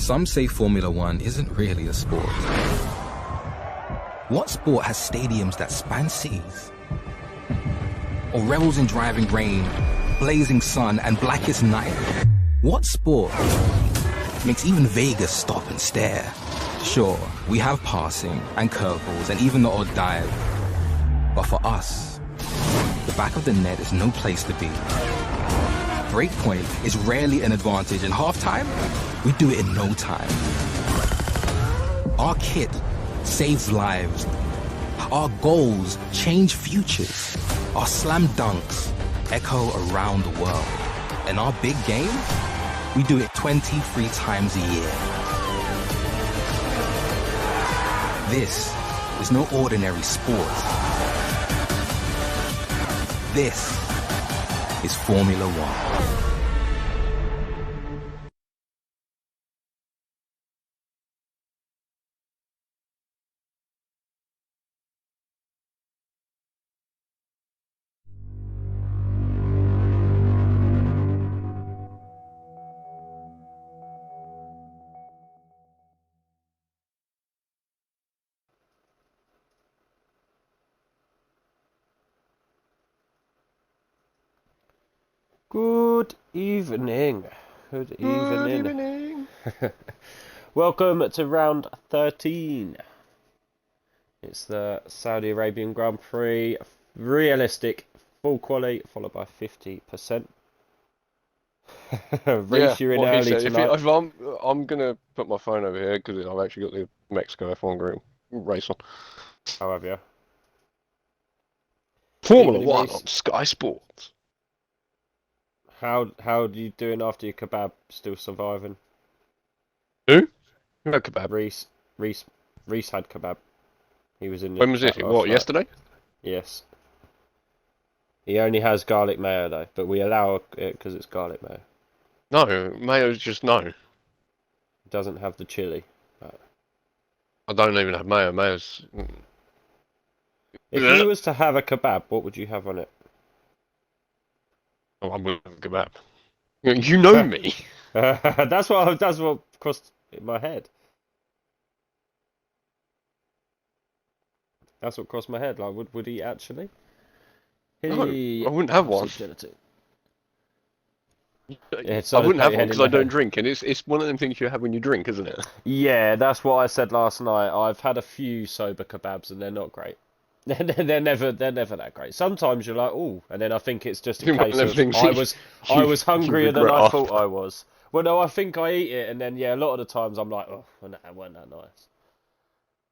Some say Formula One isn't really a sport. What sport has stadiums that span seas? Or revels in driving rain, blazing sun, and blackest night? What sport makes even Vegas stop and stare? Sure, we have passing and curveballs and even the odd dive. But for us, the back of the net is no place to be. Breakpoint is rarely an advantage, and halftime, we do it in no time. Our kit saves lives. Our goals change futures. Our slam dunks echo around the world. And our big game, we do it 23 times a year. This is no ordinary sport. This is Formula One. Good evening. Good evening. Welcome to round 13. It's the Saudi Arabian Grand Prix. Realistic full quali followed by 50%. Reece, you're in early tonight. I'm going to put my phone over here because I've actually got the Mexico F1 group race on. How have you? Formula One on Sky Sports. How are you doing after your kebab? Still surviving? Who? No kebab. Reece had kebab. He was in. When was it? What, yesterday? Yes. He only has garlic mayo though, but we allow it because it's garlic mayo. No, mayo's just no. It doesn't have the chili. But... I don't even have mayo. Mayo's. If you was to have a kebab, what would you have on it? Oh, I'm going to kebab. You know me. That's what crossed in my head. That's what crossed my head. Like, would he actually? No, I wouldn't have one. Yeah, I wouldn't have one because I don't drink, and it's one of them things you have when you drink, isn't it? Yeah, that's what I said last night. I've had a few sober kebabs, and they're not great. They're never that great. Sometimes you're like, oh, and then I think it's just a case of I was hungrier than I thought I was. Well, no, I think I eat it, and then yeah, a lot of the times I'm like, oh, that weren't that nice.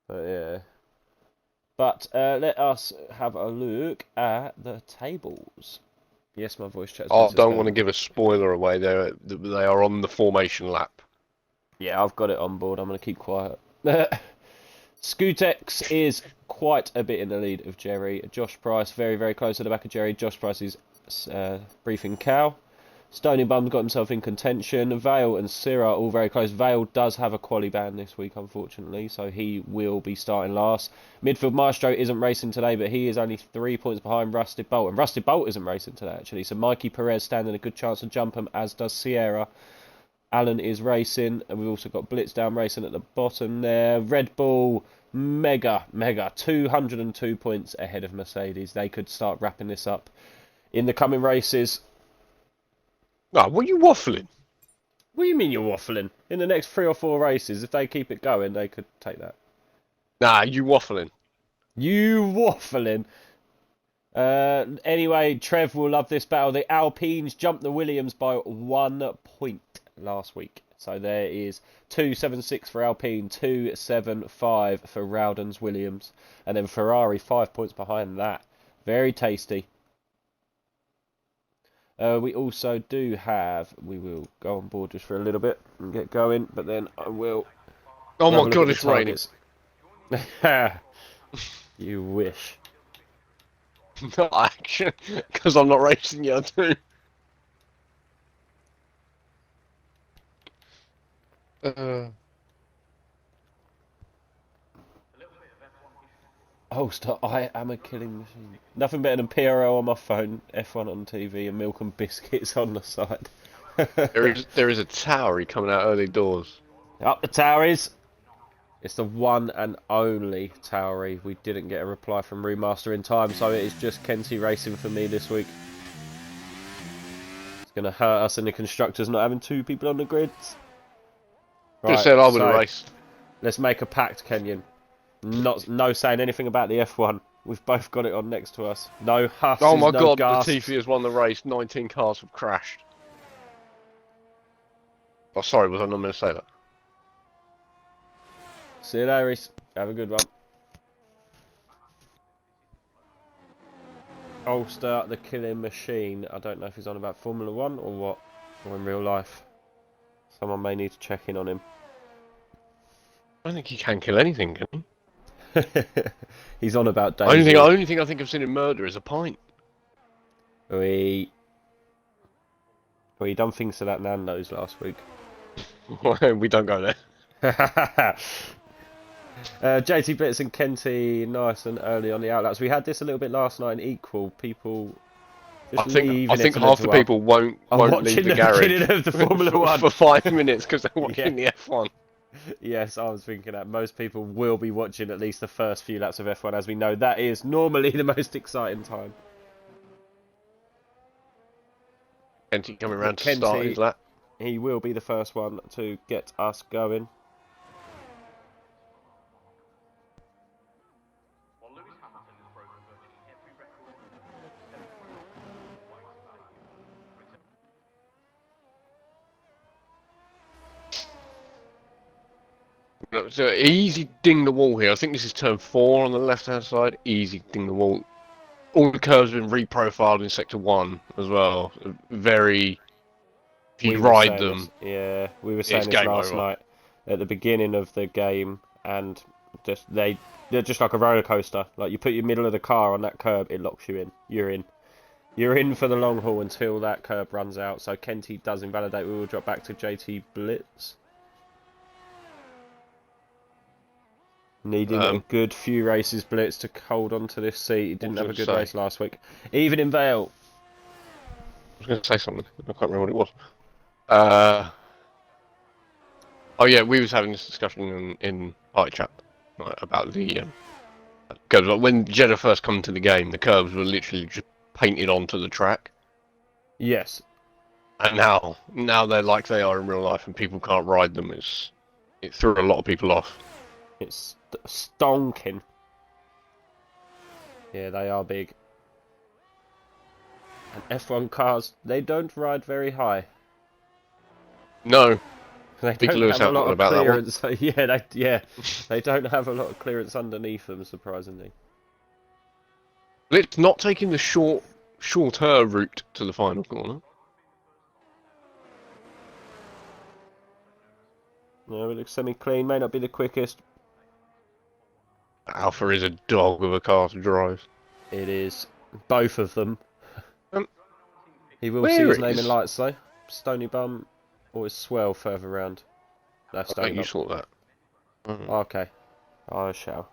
But yeah. But let us have a look at the tables. Yes, my voice chat. I don't want to give a spoiler away. They are on the formation lap. Yeah, I've got it on board. I'm going to keep quiet. Scootex is quite a bit in the lead of Jerry. Josh Price very, very close to the back of Jerry. Josh Price is briefing Cal. Stony Bum's got himself in contention. Vale and Syrah all very close. Vale does have a quali ban this week, unfortunately, so he will be starting last. Midfield Maestro isn't racing today, but he is only 3 points behind Rusted Bolt. And Rusted Bolt isn't racing today, actually. So Mikey Perez standing a good chance to jump him, as does Sierra. Alan is racing, and we've also got Blitzdowne racing at the bottom there. Red Bull, mega, 202 points ahead of Mercedes. They could start wrapping this up in the coming races. No, what are you waffling? What do you mean you're waffling? In the next 3 or 4 races, if they keep it going, they could take that. Nah, you waffling. You waffling? Anyway, Trev will love this battle. The Alpines jumped the Williams by 1 point last week. So there is 2.76 for Alpine, 2.75 for Rowden's Williams. And then Ferrari 5 points behind that. Very tasty. We also do have, we will go on board just for a little bit and get going, but then I will... Oh my god, it's raining. You wish. Not actually, because I'm not racing yet, too. Oh, stop. I am a killing machine. Nothing better than PRL on my phone, F1 on TV, and milk and biscuits on the side. there is a Towery coming out early doors. Up the Toweries. It's the one and only Towery. We didn't get a reply from Remaster in time, so it is just Kenty Racing for me this week. It's going to hurt us in the constructors not having 2 people on the grids. Right, just said I would have raced. Let's make a pact, Kenyon. No saying anything about the F1. We've both got it on next to us. No husses, oh my no god, gasps. Latifi has won the race. 19 cars have crashed. Oh, sorry, was I not going to say that? See you later, Reese. Have a good one. Ulster, the killing machine. I don't know if he's on about Formula 1 or what, or in real life. Someone may need to check in on him. I don't think he can kill anything, can he? He's on about Daisy. Only thing I think I've seen him murder is a pint. We done things to that Nando's last week. We don't go there. JT Blitz and Kenty nice and early on the outlets. We had this a little bit last night in equal. People just I think half the people won't leave the garage of the Formula 1 for 5 minutes because they're watching the F1. Yes, I was thinking that most people will be watching at least the first few laps of F1, as we know that is normally the most exciting time. Kenty coming around to start his lap. He will be the first one to get us going. So easy ding the wall here. I think this is turn 4 on the left hand side. Easy ding the wall. All the curves have been reprofiled in sector 1 as well. Very. If you ride them. Yeah, we were saying this last night at the beginning of the game, and they're just like a roller coaster. Like you put your middle of the car on that curb, it locks you in. You're in. You're in for the long haul until that curb runs out. So Kenty does invalidate. We will drop back to JT Blitz. Needing a good few races, Blitz, to hold on to this seat. He didn't have a good race last week. Even in Vale. I was going to say something. I can't remember what it was. Oh yeah, we was having this discussion in party chat about the curbs. Like when Jeddah first come to the game, the curbs were literally just painted onto the track. Yes. And now they're like they are in real life, and people can't ride them. It threw a lot of people off. It's stonking. Yeah, they are big. And F1 cars, they don't ride very high. No. They don't have a lot of clearance. They don't have a lot of clearance underneath them, surprisingly. It's not taking the shorter route to the final corner. No, it looks semi-clean. May not be the quickest. Alpha is a dog of a car to drive. It is. Both of them. He will see his name in lights, though. Stony Bum or is Swell further round? That's I think you saw that. Okay. I shall.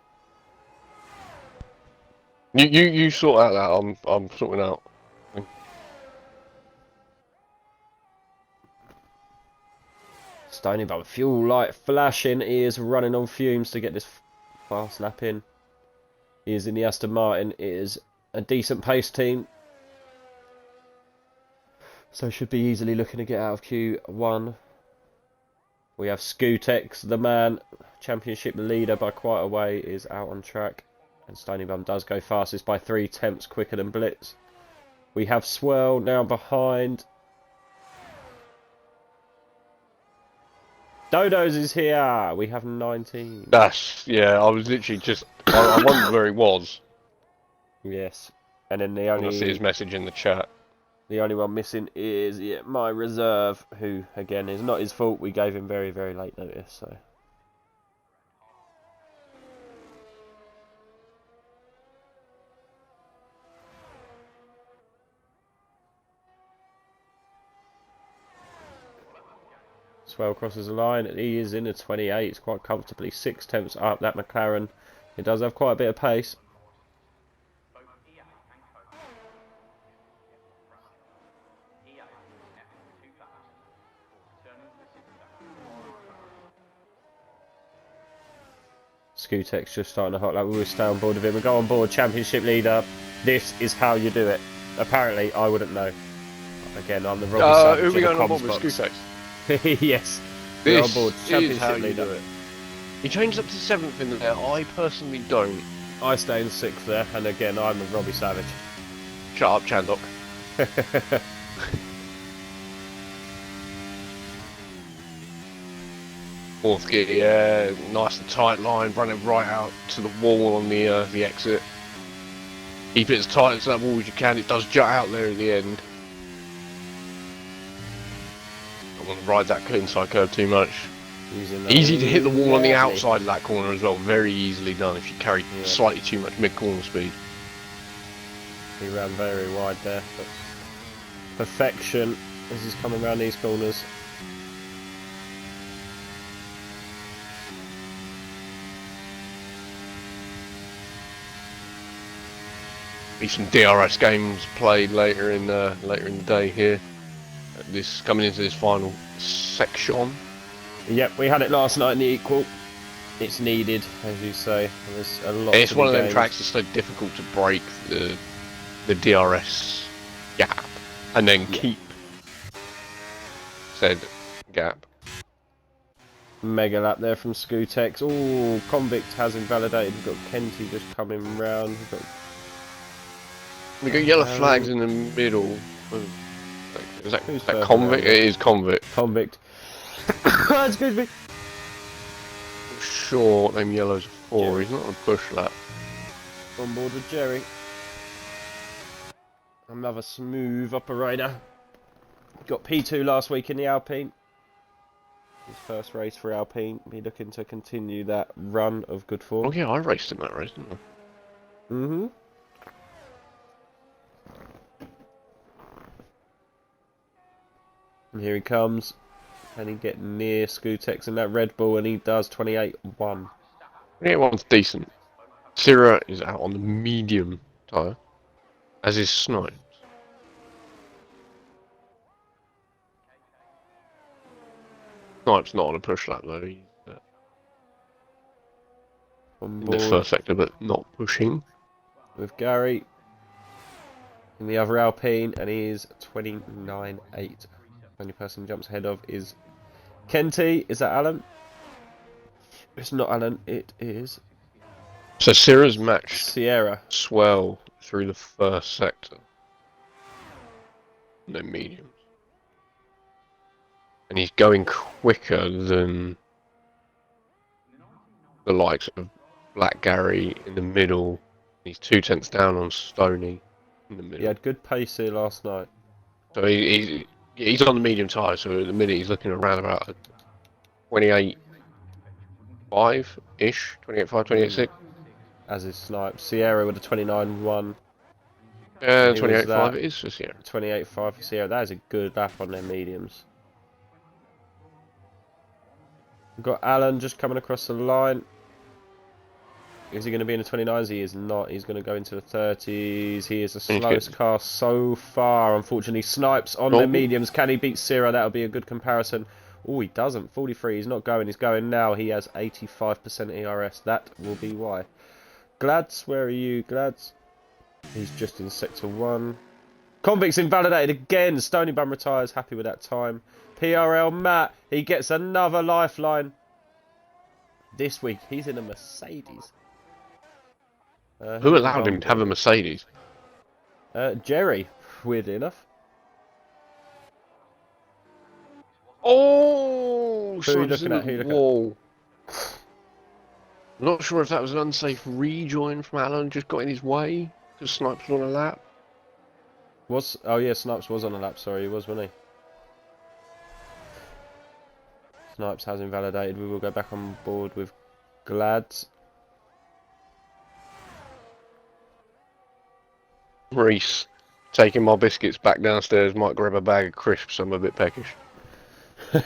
You sort out that. I'm sorting out. Stony Bum fuel light flashing. He is running on fumes to get this fast lap in. He is in the Aston Martin. It is a decent pace team. So should be easily looking to get out of Q1. We have Scootex, the man, championship leader by quite a way, is out on track. And Stony Bum does go fastest by 3 tenths quicker than Blitz. We have Swirl now behind. Dodo's is here. We have 19. Yeah, I was literally just... I wondered where he was. Yes. And then the only... I see his message in the chat. The only one missing is my reserve, who, again, is not his fault. We gave him very, very late notice, so... Swell crosses the line. He is in the 28s quite comfortably. 6 tenths up. That McLaren, it does have quite a bit of pace. Skutek's just starting to hot lap. We will stay on board with him. We go on board, championship leader. This is how you do it. Apparently, I wouldn't know. Again, I'm the Robbie Savage. Who are we going on comms board with? box. Skutek? Yes. We're on board, This is championship how you leader. do it. He changed up to 7th in there. I personally don't. I stay in 6th there, and again, I'm the Robbie Savage. Shut up, Chandok. Fourth gear, yeah, nice and tight line, running right out to the wall on the exit. Keep it as tight as that wall as you can. It does jut out there at the end. Don't want to ride that inside curve too much. Easy to hit the wall on the outside of that corner as well. Very easily done if you carry slightly too much mid-corner speed. He ran very wide there, but perfection as he's coming around these corners. Be some DRS games played later in the day here. This coming into this final section. Yep, we had it last night in the equal. It's needed, as you say. There's a lot. It's one of them tracks that's so difficult to break the DRS gap and then keep said gap. Mega lap there from Skutex. Oh, Convict has invalidated. We've got Kenty just coming round. We got yellow flags in the middle. Is that Convict? It is Convict. Convict. Excuse me. I'm sure what them yellows are for. He's not on a push lap. On board with Jerry. Another smooth operator. Got P2 last week in the Alpine. His first race for Alpine. Be looking to continue that run of good form. Oh yeah, I raced in that race, didn't I? Mm-hmm. And here he comes. Can he get near Skutex in that Red Bull? And he does. 28-1. 28-1's decent. Syrah is out on the medium tyre, as is Snipes. Snipes not on a push lap though. He's On in board the first sector, but not pushing. with Gary in the other Alpine, and he is 29-8. The only person he jumps ahead of is Kenty. Is that Alan? It's not Alan, it is So Syrah's matched Sierra. Swell through the first sector. No mediums. And he's going quicker than the likes of Black Gary in the middle. He's 2/10 down on Stoney in the middle. He had good pace here last night. So he's on the medium tyre, so at the minute he's looking around about a 28.5-ish, 28.5, 28.6. As is Snipes. Sierra with a 29-1. 28.5 it is for Sierra. 28.5 for Sierra. That is a good lap on their mediums. We've got Alan just coming across the line. Is he going to be in the 29s? He is not. He's going to go into the 30s. He is the slowest car so far. Unfortunately, Snipes on their mediums. Can he beat Sierra? That'll be a good comparison. Oh, he doesn't. 43. He's not going. He's going now. He has 85% ERS. That will be why. Glads, where are you, Glads? He's just in sector 1. Convict's invalidated again. Stony Bum retires. Happy with that time. PRL Matt. He gets another lifeline. This week, he's in a Mercedes. Who allowed him to have a Mercedes? Jerry, weirdly enough. Oh! Who are you looking at? Who are you looking wall. Not sure if that was an unsafe rejoin from Alan, just got in his way, because Snipes was on a lap. Oh yeah, Snipes was on a lap, sorry, he was, wasn't he? Snipes has invalidated. We will go back on board with Glads. Reese, taking my biscuits back downstairs, might grab a bag of crisps, I'm a bit peckish.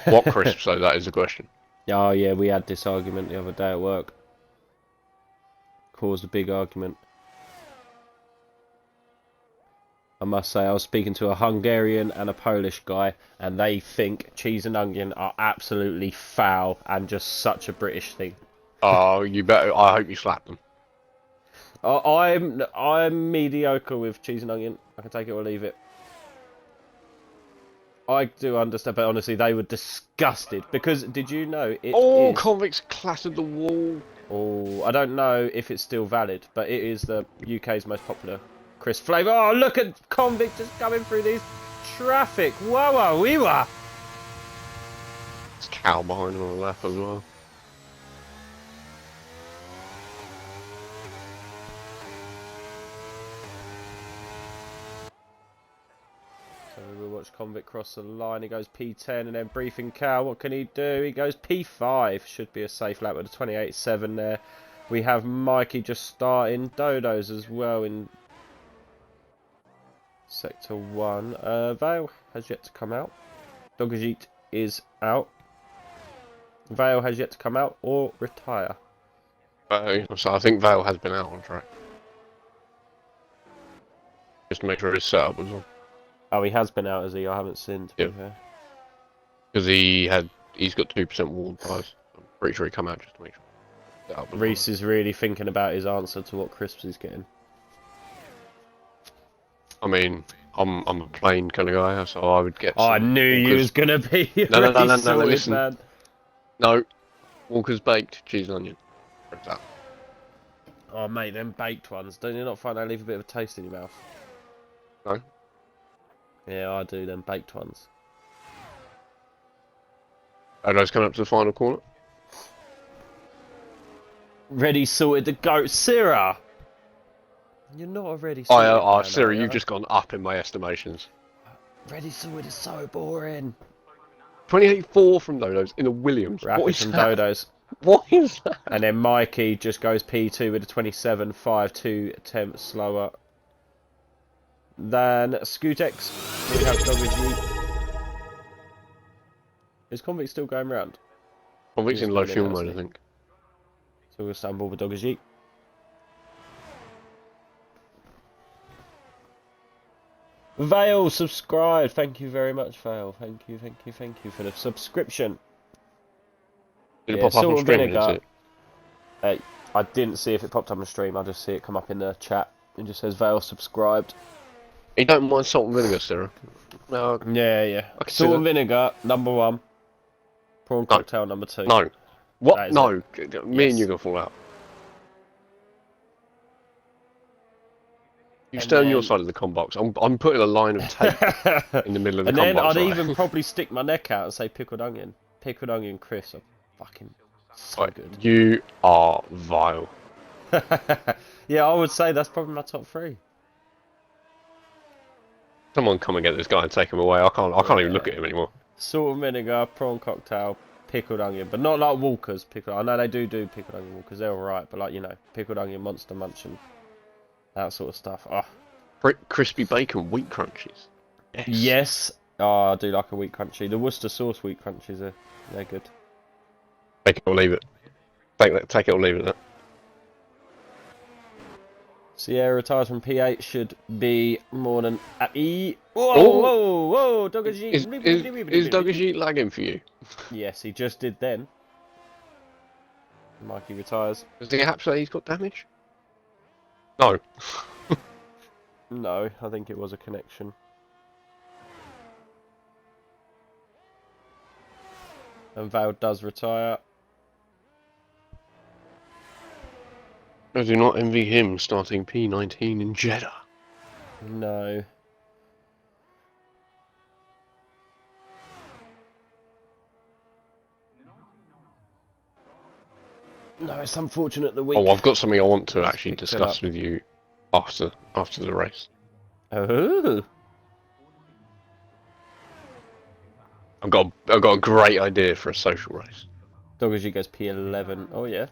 What crisps though, that is the question. Oh yeah, we had this argument the other day at work. Caused a big argument. I must say, I was speaking to a Hungarian and a Polish guy, and they think cheese and onion are absolutely foul and just such a British thing. Oh, you better. I hope you slap them. I'm mediocre with cheese and onion. I can take it or leave it. I do understand, but honestly, they were disgusted because did you know it Oh, is? convicts clattered the wall. Oh, I don't know if it's still valid, but it is the UK's most popular crisp flavour. Oh, look at convict just coming through these traffic. Whoa, whoa, wee wah. There's a cow behind on the left as well. So we'll watch convict cross the line. He goes P10 and then briefing cow. What can he do? He goes P5. Should be a safe lap with a 28.7 there. We have Mikey just starting. Dodos as well in Sector 1. Vale has yet to come out. Dogajit is out. Vale has yet to come out or retire. So I think Vale has been out on track. Just to make sure his setup was on. Oh, he has been out, has he? I haven't seen. Yep. Because he's got 2% wall tires. I'm pretty sure he come out just to make sure. Reese is really thinking about his answer to what Crisps is getting. I mean, I'm a plain kind of guy, so I would get. Oh, I knew you was gonna be. No, listen. Man. No, Walker's baked cheese and onion. Where's that? Oh, mate, them baked ones. Don't you not find they leave a bit of a taste in your mouth? No. Yeah, I do. Them baked ones. Are those coming up to the final corner? Ready, sorted to go, Syrah. You're not a ready sorted. Syrah, you've just gone up in my estimations. Ready sorted is so boring. 28.4 from Dodos in a Williams. Rapid What is from that? Dodos. What is that? And then Mikey just goes P2 with a 27.5, 2 attempts slower than Scootex. We have WG. Is Convict still going round? Convict's in low fuel mode, I think. So we'll stand ball with Dogajit. Vale, subscribe. Thank you very much, Vale. Thank you for the subscription. Did it pop up on stream? I didn't see if it popped up on stream. I just see it come up in the chat. It just says Vale subscribed. You don't mind salt and vinegar, Sarah? No. Yeah. Salt and vinegar, number 1. Prawn cocktail, number 2. No. What? No. It. Me and you are gonna fall out. You stay on your side of the com box. I'm putting a line of tape in the middle of the com box. And then I'd even probably stick my neck out and say pickled onion. Pickled onion crisps are fucking so good. You are vile. Yeah, I would say that's probably my top 3. Someone come and get this guy and take him away. I can't even look at him anymore. Salt and vinegar, prawn cocktail, pickled onion, but not like Walker's pickled. I know they do pickled onion Walkers. They're all right, but like pickled onion, Monster Munch, and that sort of stuff. Oh. Crispy bacon wheat crunchies. Yes. Oh, I do like a wheat crunchy. The Worcester sauce wheat crunchies they're good. Take it or leave it. Take it or leave it. Sierra retires from P8 should be more than happy. Whoa, Dogajit. Is Dogajit lagging for you? Yes, he just did then. Mikey retires. Does the app say he's got damage? No. No, I think it was a connection. And Vale does retire. I do not envy him starting P19 in Jeddah. No. No, it's unfortunate the week. Oh, I've got something I want to actually discuss with you after the race. Oh. I've got a great idea for a social race. Dogajit goes P11. Oh yeah.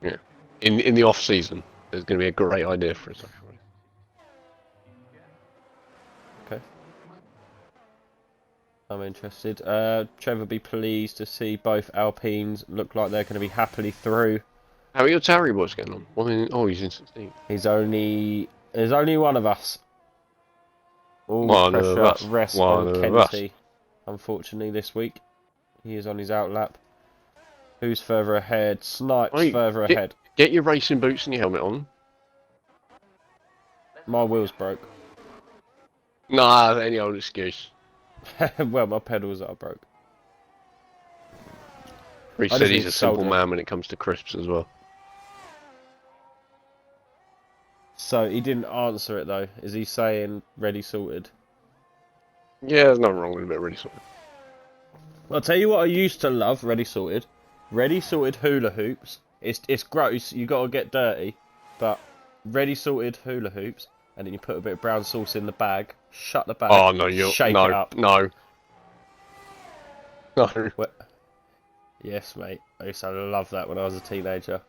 Yeah. In the off season, there's going to be a great idea for a social race. Okay. I'm interested. Trevor be pleased to see both Alpines look like they're going to be happily through. How are your Tarry boys getting on? He's in 16th. There's only one of us. All pressure rests on Kenty. Unfortunately, this week he is on his outlap. Who's further ahead? Snipes Right, further ahead. Get your racing boots and your helmet on. My wheels broke. Nah, any old excuse. Well, my pedals are broke. He I said just he's need a simple solder. man when it comes to crisps as well. So he didn't answer it though. Is he saying ready sorted? Yeah, there's nothing wrong with a bit of really sorted. I'll tell you what I used to love, ready sorted. Ready sorted hula hoops. It's gross, you gotta get dirty. But ready sorted hula hoops, and then you put a bit of brown sauce in the bag, shut the bag, Oh no, shake no, it up. no. What? Yes, mate. I used to love that when I was a teenager.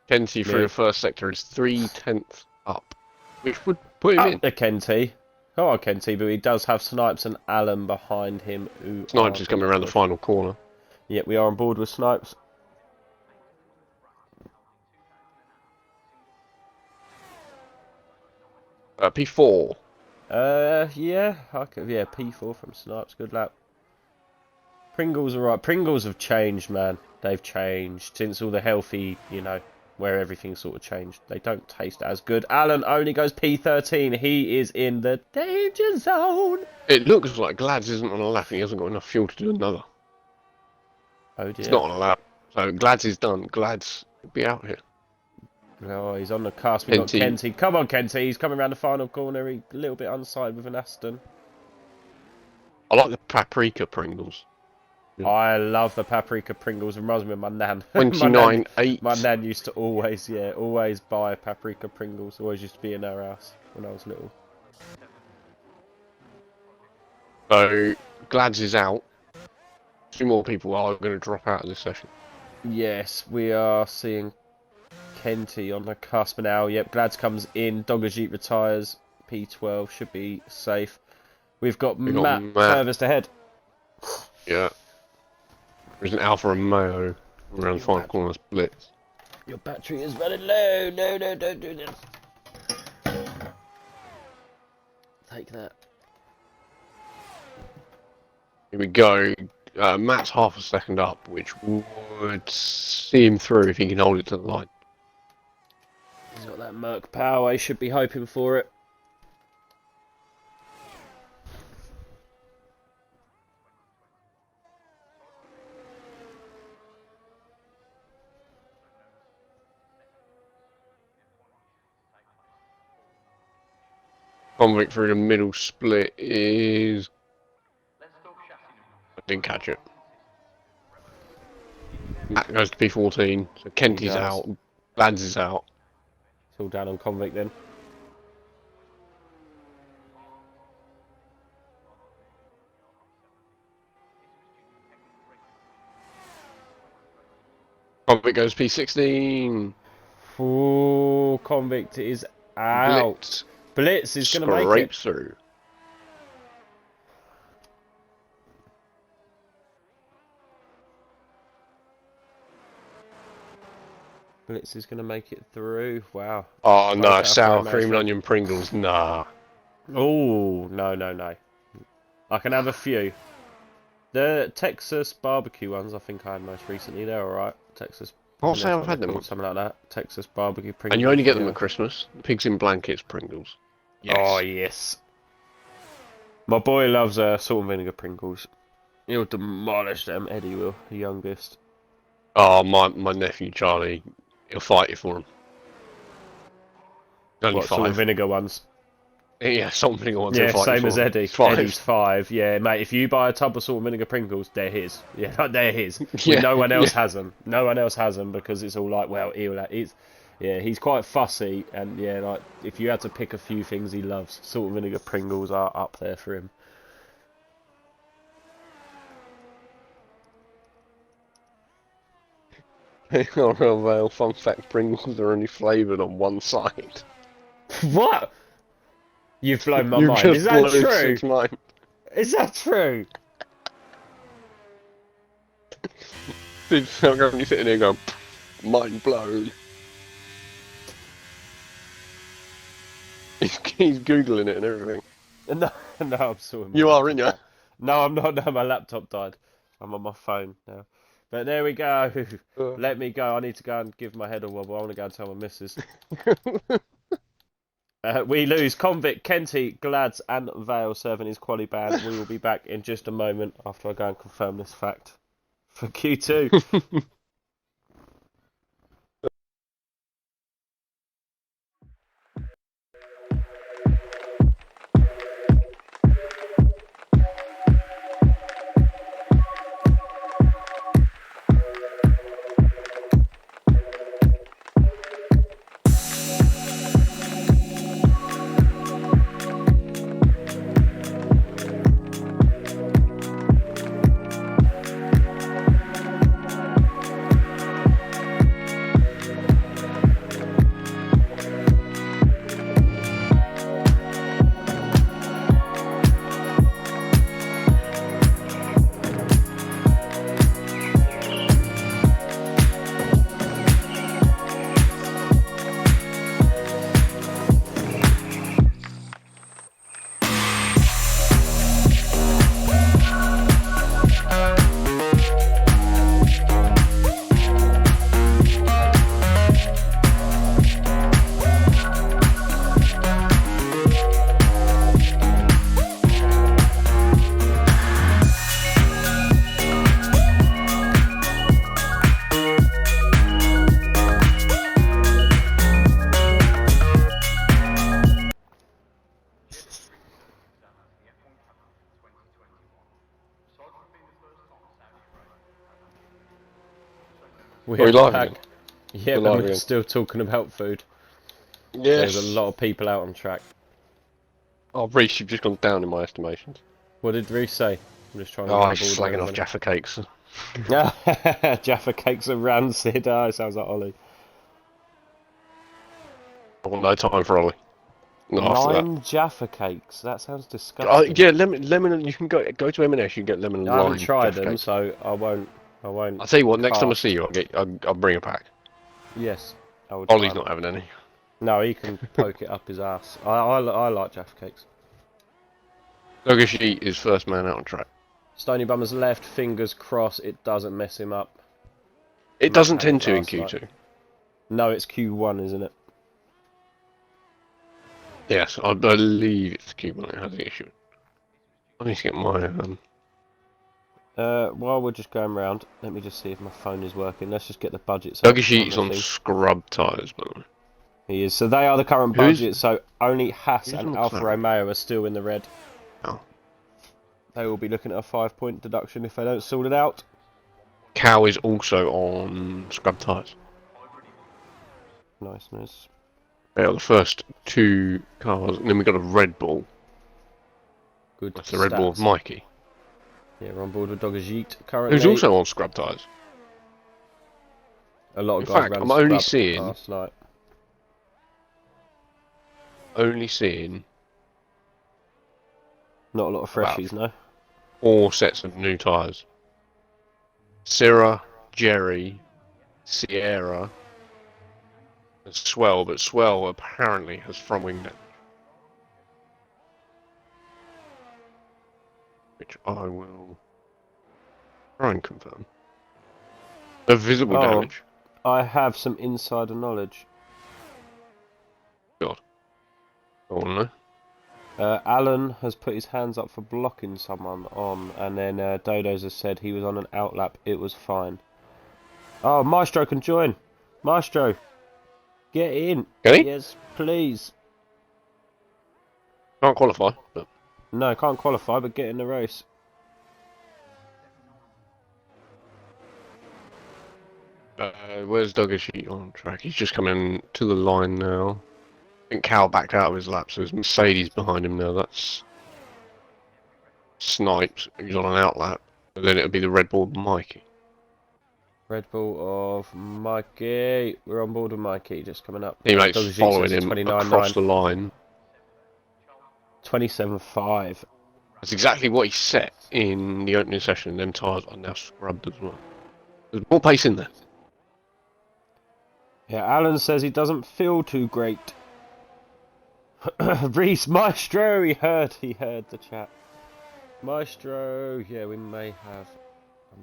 Kenty through Me. the first sector is 3/10 up, which would put him in. Up the Kenty. Come on, Kenty, but he does have Snipes and Allen behind him. Who Snipes are is coming gonna around the push. final corner. Yep, we are on board with Snipes. P4. Yeah, yeah, P4 from Snipes. Good lap. Pringles are right. Pringles have changed, man. They've changed since all the healthy, where everything sort of changed. They don't taste as good. Allen only goes P13. He is in the danger zone. It looks like Glads isn't on a lap and he hasn't got enough fuel to do another. Oh dear. It's not on a lap. So Glads is done. Glads will be out here. Oh, he's on the cusp. We've got Kenty. Come on, Kenty. He's coming around the final corner. He's a little bit unsighted with an Aston. I like the paprika Pringles. Yeah. I love the paprika Pringles. It reminds me of my nan. 29.8. My nan used to always buy paprika Pringles. Always used to be in her house when I was little. So Glads is out. 2 more people are going to drop out of this session. Yes, we are seeing Kenty on the cusp now. Yep, Glads comes in. Dogger retires. P12 should be safe. We've got Matt furthest ahead. Yeah. There's an Alpha Romeo around the final corner splits. Your battery is running low. No, don't do this. Take that. Here we go. Matt's half a second up, which would see him through if he can hold it to the line. He's got that Merc power. He should be hoping for it. Convict through the middle split is... I didn't catch it. Matt goes to P14, so Kenty's out, Glads is out. It's all down on Convict then. Convict goes P16. Ooh, Convict is out. Blitz is going to make it. Through. Blitz is going to make it through. Wow. Oh no, sour cream and onion Pringles, nah. Oh, no. I can have a few. The Texas barbecue ones, I think I had most recently. They're alright. Texas. I'll say I've had them. Something like that. Texas barbecue Pringles. And you only get them at Christmas. Pigs in blankets Pringles. Yes. Oh, yes. My boy loves salt and vinegar Pringles. He'll demolish them, Eddie will, the youngest. Oh, my nephew Charlie, he'll fight you for them. Only 5. Salt and vinegar ones? Yeah, salt and vinegar ones. Yeah, same as Eddie. Eddie's 5. Yeah, mate, if you buy a tub of salt and vinegar Pringles, they're his. Yeah, they're his. Yeah, no one else has them. No one else has them because it's all like, well, he's quite fussy, and yeah, like if you had to pick a few things he loves, salt and vinegar Pringles are up there for him. Oh, well, fun fact: Pringles are only flavoured on one side. What? You've blown my mind. Is that true? Mind. Is that true? Dude, you're sitting there going, mind blown. He's googling it and everything. No, I'm sorry. You are, aren't you? No, I'm not. No, my laptop died. I'm on my phone now. But there we go. Let me go. I need to go and give my head a wobble. I want to go and tell my missus. We lose Convict, Kenty, Glads and Vale serving his quali ban. We will be back in just a moment after I go and confirm this fact for Q2. We're live back. again? Yeah, We're but live we're again. still talking about food. Yes. There's a lot of people out on track. Oh, Reece, you've just gone down in my estimations. What did Reece say? I'm just trying to Oh, grab he's all slagging off Jaffa cakes. Jaffa cakes are rancid. Oh, it sounds like Ollie. I've got no time for Ollie. Not after that. 9 Jaffa cakes. That sounds disgusting. Yeah, lemon. You can go to M&S. You can get lemon and I lime. haven't tried Jaffa them, cakes. so I won't. I'll tell you what. Next time I cast. see you, I'll bring a pack. Yes, I would. Ollie's try not having any. No, he can poke it up his ass. I like Jaffa cakes. Dogashi is first man out on track. Stony Bummer's left. Fingers crossed it doesn't mess him up. It doesn't tend to in Q2. Night. No, it's Q1, isn't it? Yes, I believe it's Q1 that has the issue. I need to get my While we're just going round, let me just see if my phone is working. Let's just get the budgets. Dogashi is on scrub tyres, by the way. He is. So they are the current budget. So only Haas and Alfa McLaren? Romeo are still in the red. Oh. They will be looking at a 5-point deduction if they don't sort it out. Cow is also on scrub tyres. Nice. They are the first 2 cars, and then we've got a Red Bull. Good. That's the Red Bull of Mikey. Yeah, we're on board with Dogajit currently. Who's also on scrub tyres. A lot of In guys fact, ran I'm only scrub seeing last night. Not a lot of freshies, no. 4 sets of new tyres. Syrah, Jerry, Sierra, and Swell, but Swell apparently has front wing damage. Which I will try and confirm. A visible damage. I have some insider knowledge. God. I want to know. Alan has put his hands up for blocking someone on, and then Dodo's has said he was on an outlap, it was fine. Oh, Maestro can join. Maestro, get in. Can he? Yes, please. Can't qualify, but... No, can't qualify, but get in the race. Where's Dogashi on track? He's just coming to the line now. I think Cal backed out of his lap, so there's Mercedes behind him now. That's Snipes, who's on an outlap. And then it'll be the Red Bull Mikey. Red Bull of Mikey. We're on board with Mikey, just coming up. Teammates following him across the line. 27.5. That's exactly what he set in the opening session. Them tyres are now scrubbed as well. There's more pace in there. Yeah, Alan says he doesn't feel too great. Reece, Maestro, he heard the chat. Maestro, yeah, we may have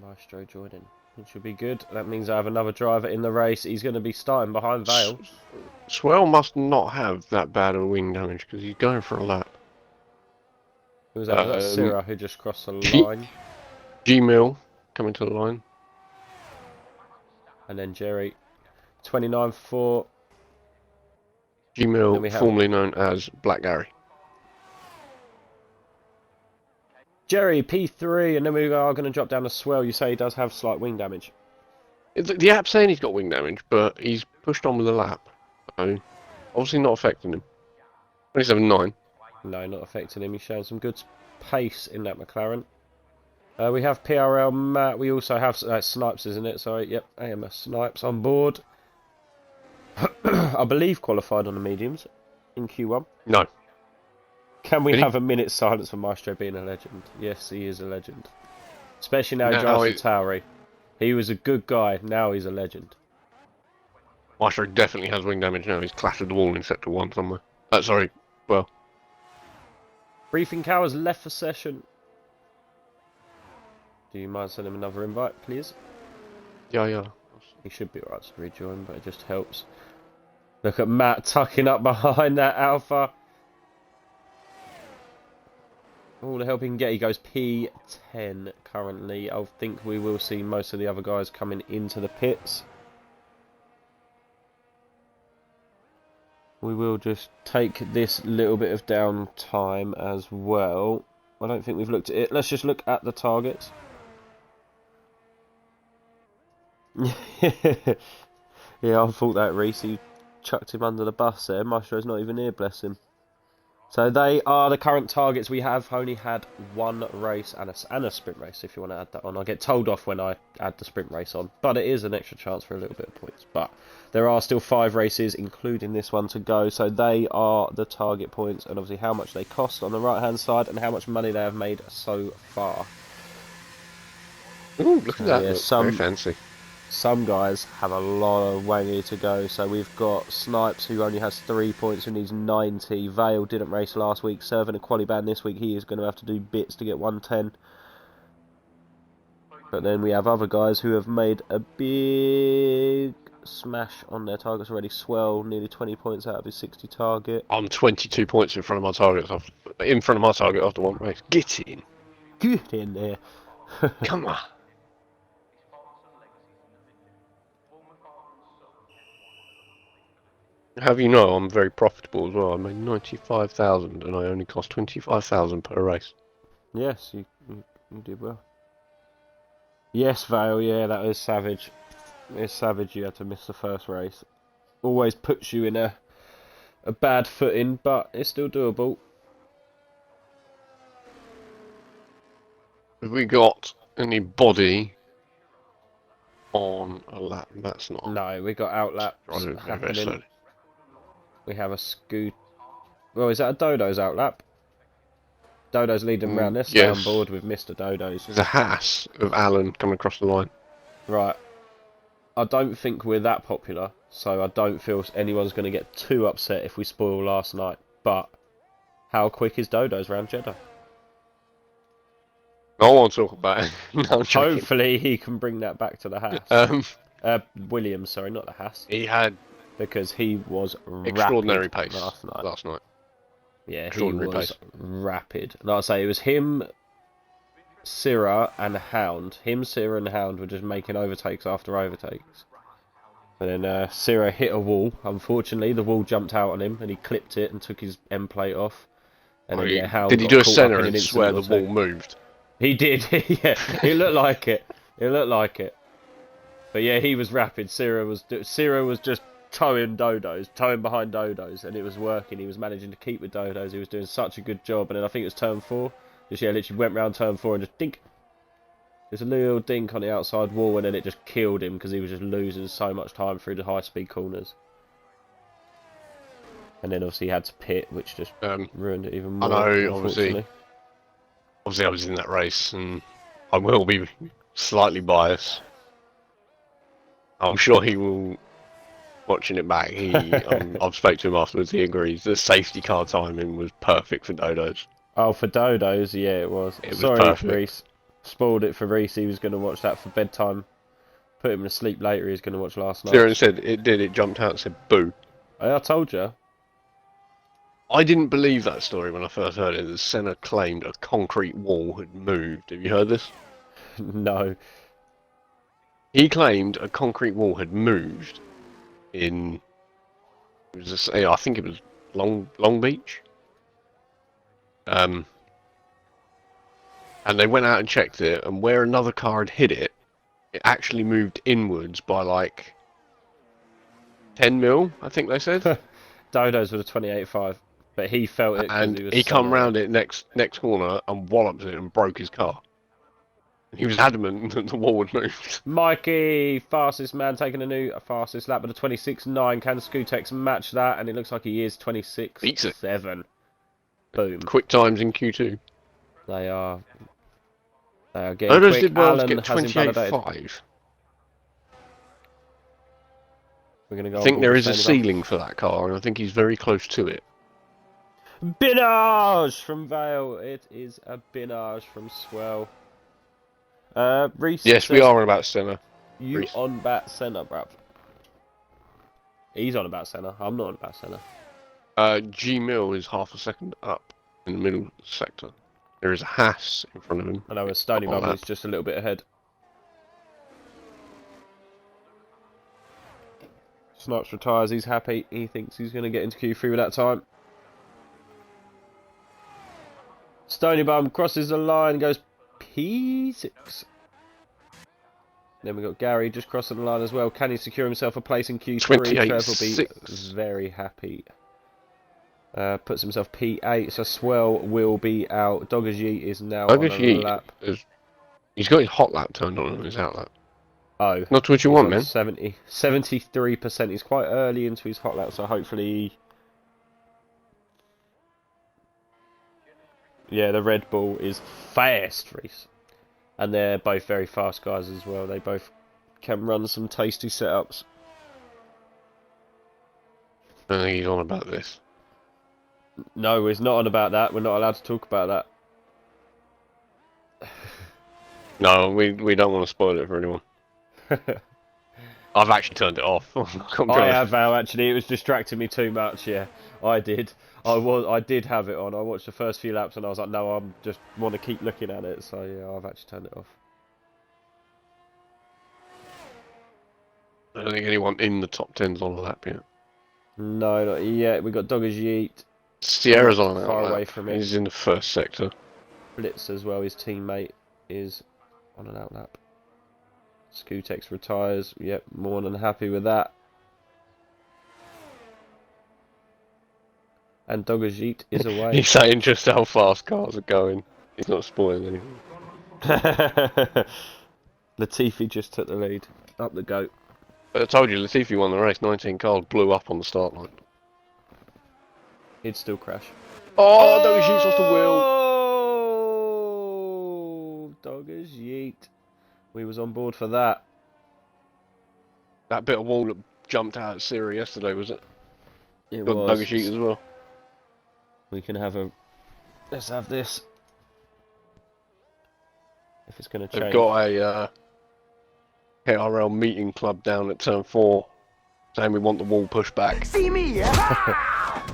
Maestro joining. It should be good. That means I have another driver in the race. He's going to be starting behind Vale. Swell must not have that bad of wing damage because he's going for a lap. Who was that? Was that Syrah who just crossed the line? G-Mill coming to the line. And then Jerry. 29-4. G-Mill, formerly known as Black Gary. Jerry, P3, and then we are going to drop down to Swell. You say he does have slight wing damage. The app's saying he's got wing damage, but he's pushed on with a lap. So, obviously not affecting him. 27.9. No, not affecting him. He's showing some good pace in that McLaren. We have PRL Matt. We also have Snipes, isn't it? Sorry, yep, AMS Snipes on board. I believe qualified on the mediums in Q1. No. Can we have a minute's silence for Maestro being a legend? Yes, he is a legend. Especially now he drives for Tauri. He was a good guy, now he's a legend. Maestro definitely has wing damage now. He's clattered the wall in Sector 1 somewhere. Sorry, well. Briefing Cow has left for session. Do you mind sending him another invite, please? Yeah. He should be alright to rejoin, but it just helps. Look at Matt tucking up behind that Alpha. All the help he can get. He goes P10 currently. I think we will see most of the other guys coming into the pits. We will just take this little bit of downtime as well. I don't think we've looked at it. Let's just look at the targets. Yeah, I thought that Reese, he chucked him under the bus there. Maestro's not even here, bless him. So they are the current targets. We have only had one race and a sprint race, if you want to add that on. I get told off when I add the sprint race on, but it is an extra chance for a little bit of points. But there are still 5 races, including this one, to go. So they are the target points, and obviously how much they cost on the right-hand side, and how much money they have made so far. Ooh, look at that. Yeah, very fancy. Some guys have a lot of wangy to go. So we've got Snipes, who only has 3 points and needs 90. Vale didn't race last week, serving a quali ban this week. He is going to have to do bits to get 110. But then we have other guys who have made a big smash on their targets already. Swell, nearly 20 points out of his 60 target. I'm 22 points in front of my target after one race. Get in. Get in there. Come on. Have you know I'm very profitable as well. I made 95,000 and I only cost 25,000 per race. Yes, you did well. Yes, Vale, yeah, that is savage. It's savage you had to miss the first race. Always puts you in a bad footing, but it's still doable. Have we got anybody on a lap? That's not. No, we got outlaps happening. We have a scoot. Well, is that a Dodo's outlap? Dodo's leading around. Let's stay on board with Mr. Dodo's. There's a Haas of Alan coming across the line. Right. I don't think we're that popular, so I don't feel anyone's going to get too upset if we spoil last night. But how quick is Dodo's round Jeddah? I won't talk about it. No, I'm joking. Hopefully he can bring that back to the Haas. Williams, sorry, not the Haas. He had... Because he was extraordinary pace last night. Yeah, he was rapid. Like I say, it was him, Syrah, and Hound. Him, Syrah, and Hound were just making overtakes after overtakes. And then Syrah hit a wall. Unfortunately, the wall jumped out on him, and he clipped it and took his end plate off. And then Hound did he do a centre and swear the wall moved? He did. Yeah, it looked like it. It looked like it. But yeah, he was rapid. Syrah was just towing behind Dodo's, and it was working. He was managing to keep with Dodo's. He was doing such a good job. And then I think it was turn 4. Just literally went round turn 4 and just dink. Just a little dink on the outside wall, and then it just killed him because he was just losing so much time through the high-speed corners. And then obviously he had to pit, which just ruined it even more. I know, obviously I was in that race, and I will be slightly biased. I'm sure he will. Watching it back, I've spoke to him afterwards. He agrees the safety car timing was perfect for Dodo's. Oh, for Dodo's, yeah, it was. Sorry, Reese. Spoiled it for Reese. He was going to watch that for bedtime. Put him to sleep later. He was going to watch last night. Siren said it did. It jumped out and said boo. I told you. I didn't believe that story when I first heard it. That Senna claimed a concrete wall had moved. Have you heard this? No. He claimed a concrete wall had moved in. I think it was Long Beach. And they went out and checked it, and where another car had hit it, it actually moved inwards by like 10 mil, I think they said. Dodo's with a 28.5, but he felt it. And he was he come round it next corner and walloped it and broke his car. He was adamant that the wall had moved. Mikey, fastest man taking a fastest lap with a 26.9. Can Skutex match that? And it looks like he is 26.7. Boom. Quick times in Q2. They are getting Dodo's quick. did well to Alan get has invalidated. 28.5. We're gonna go. I think there is a ceiling for that car, and I think he's very close to it. Binage from Vale. It is a binage from Swell. Reese. Yes, we are on about Senna. You Reese. on bat centre, bruv. He's on about centre. I'm not on about centre. G Mill is half a second up in the middle sector. There is a Haas in front of him. I know a Stony On Bubble is that. just a little bit ahead. Snipes retires. He's happy. He thinks he's going to get into Q3 with that time. Stony Bum crosses the line, goes P6. Then we got Gary just crossing the line as well. Can he secure himself a place in Q3? Trev will be 28.6. very happy. Puts himself P8, so Swell will be out. Dogger's Yeet is now on a lap. He's got his hot lap turned on in his out lap. Oh. Not what you want, man. 73%. He's quite early into his hot lap, so hopefully... Yeah, the Red Bull is fast, Reese. And they're both very fast guys as well. They both can run some tasty setups. I don't think he's on about this. No, he's not on about that. We're not allowed to talk about that. No, we don't want to spoil it for anyone. I've actually turned it off. I have, Val, actually. It was distracting me too much, yeah. I did. I did have it on. I watched the first few laps and I was like, no, I just want to keep looking at it. So, yeah, I've actually turned it off. I don't think anyone in the top 10's on a lap yet. No, not yet. We got Dogger's Yeet. Sierra's on an far outlap. away from it. He's in the first sector. Blitz as well. His teammate is on an outlap. Skutex retires. Yep, more than happy with that. And Dogger's Yeet is away. He's saying just how fast cars are going. He's not spoiling anything. Latifi just took the lead. Up the goat. But I told you, Latifi won the race. 19 cars blew up on the start line. He'd still crash. Oh, Dogger's Yeet's lost the wheel. Oh, Dogger's Yeet. We was on board for that. That bit of wall that jumped out at Siri yesterday, was it? It Got was. Dogger's Yeet as well. We can have a... Let's have this. If it's going to change. They've got a KRL meeting club down at turn 4 saying we want the wall pushed back. See me, yeah?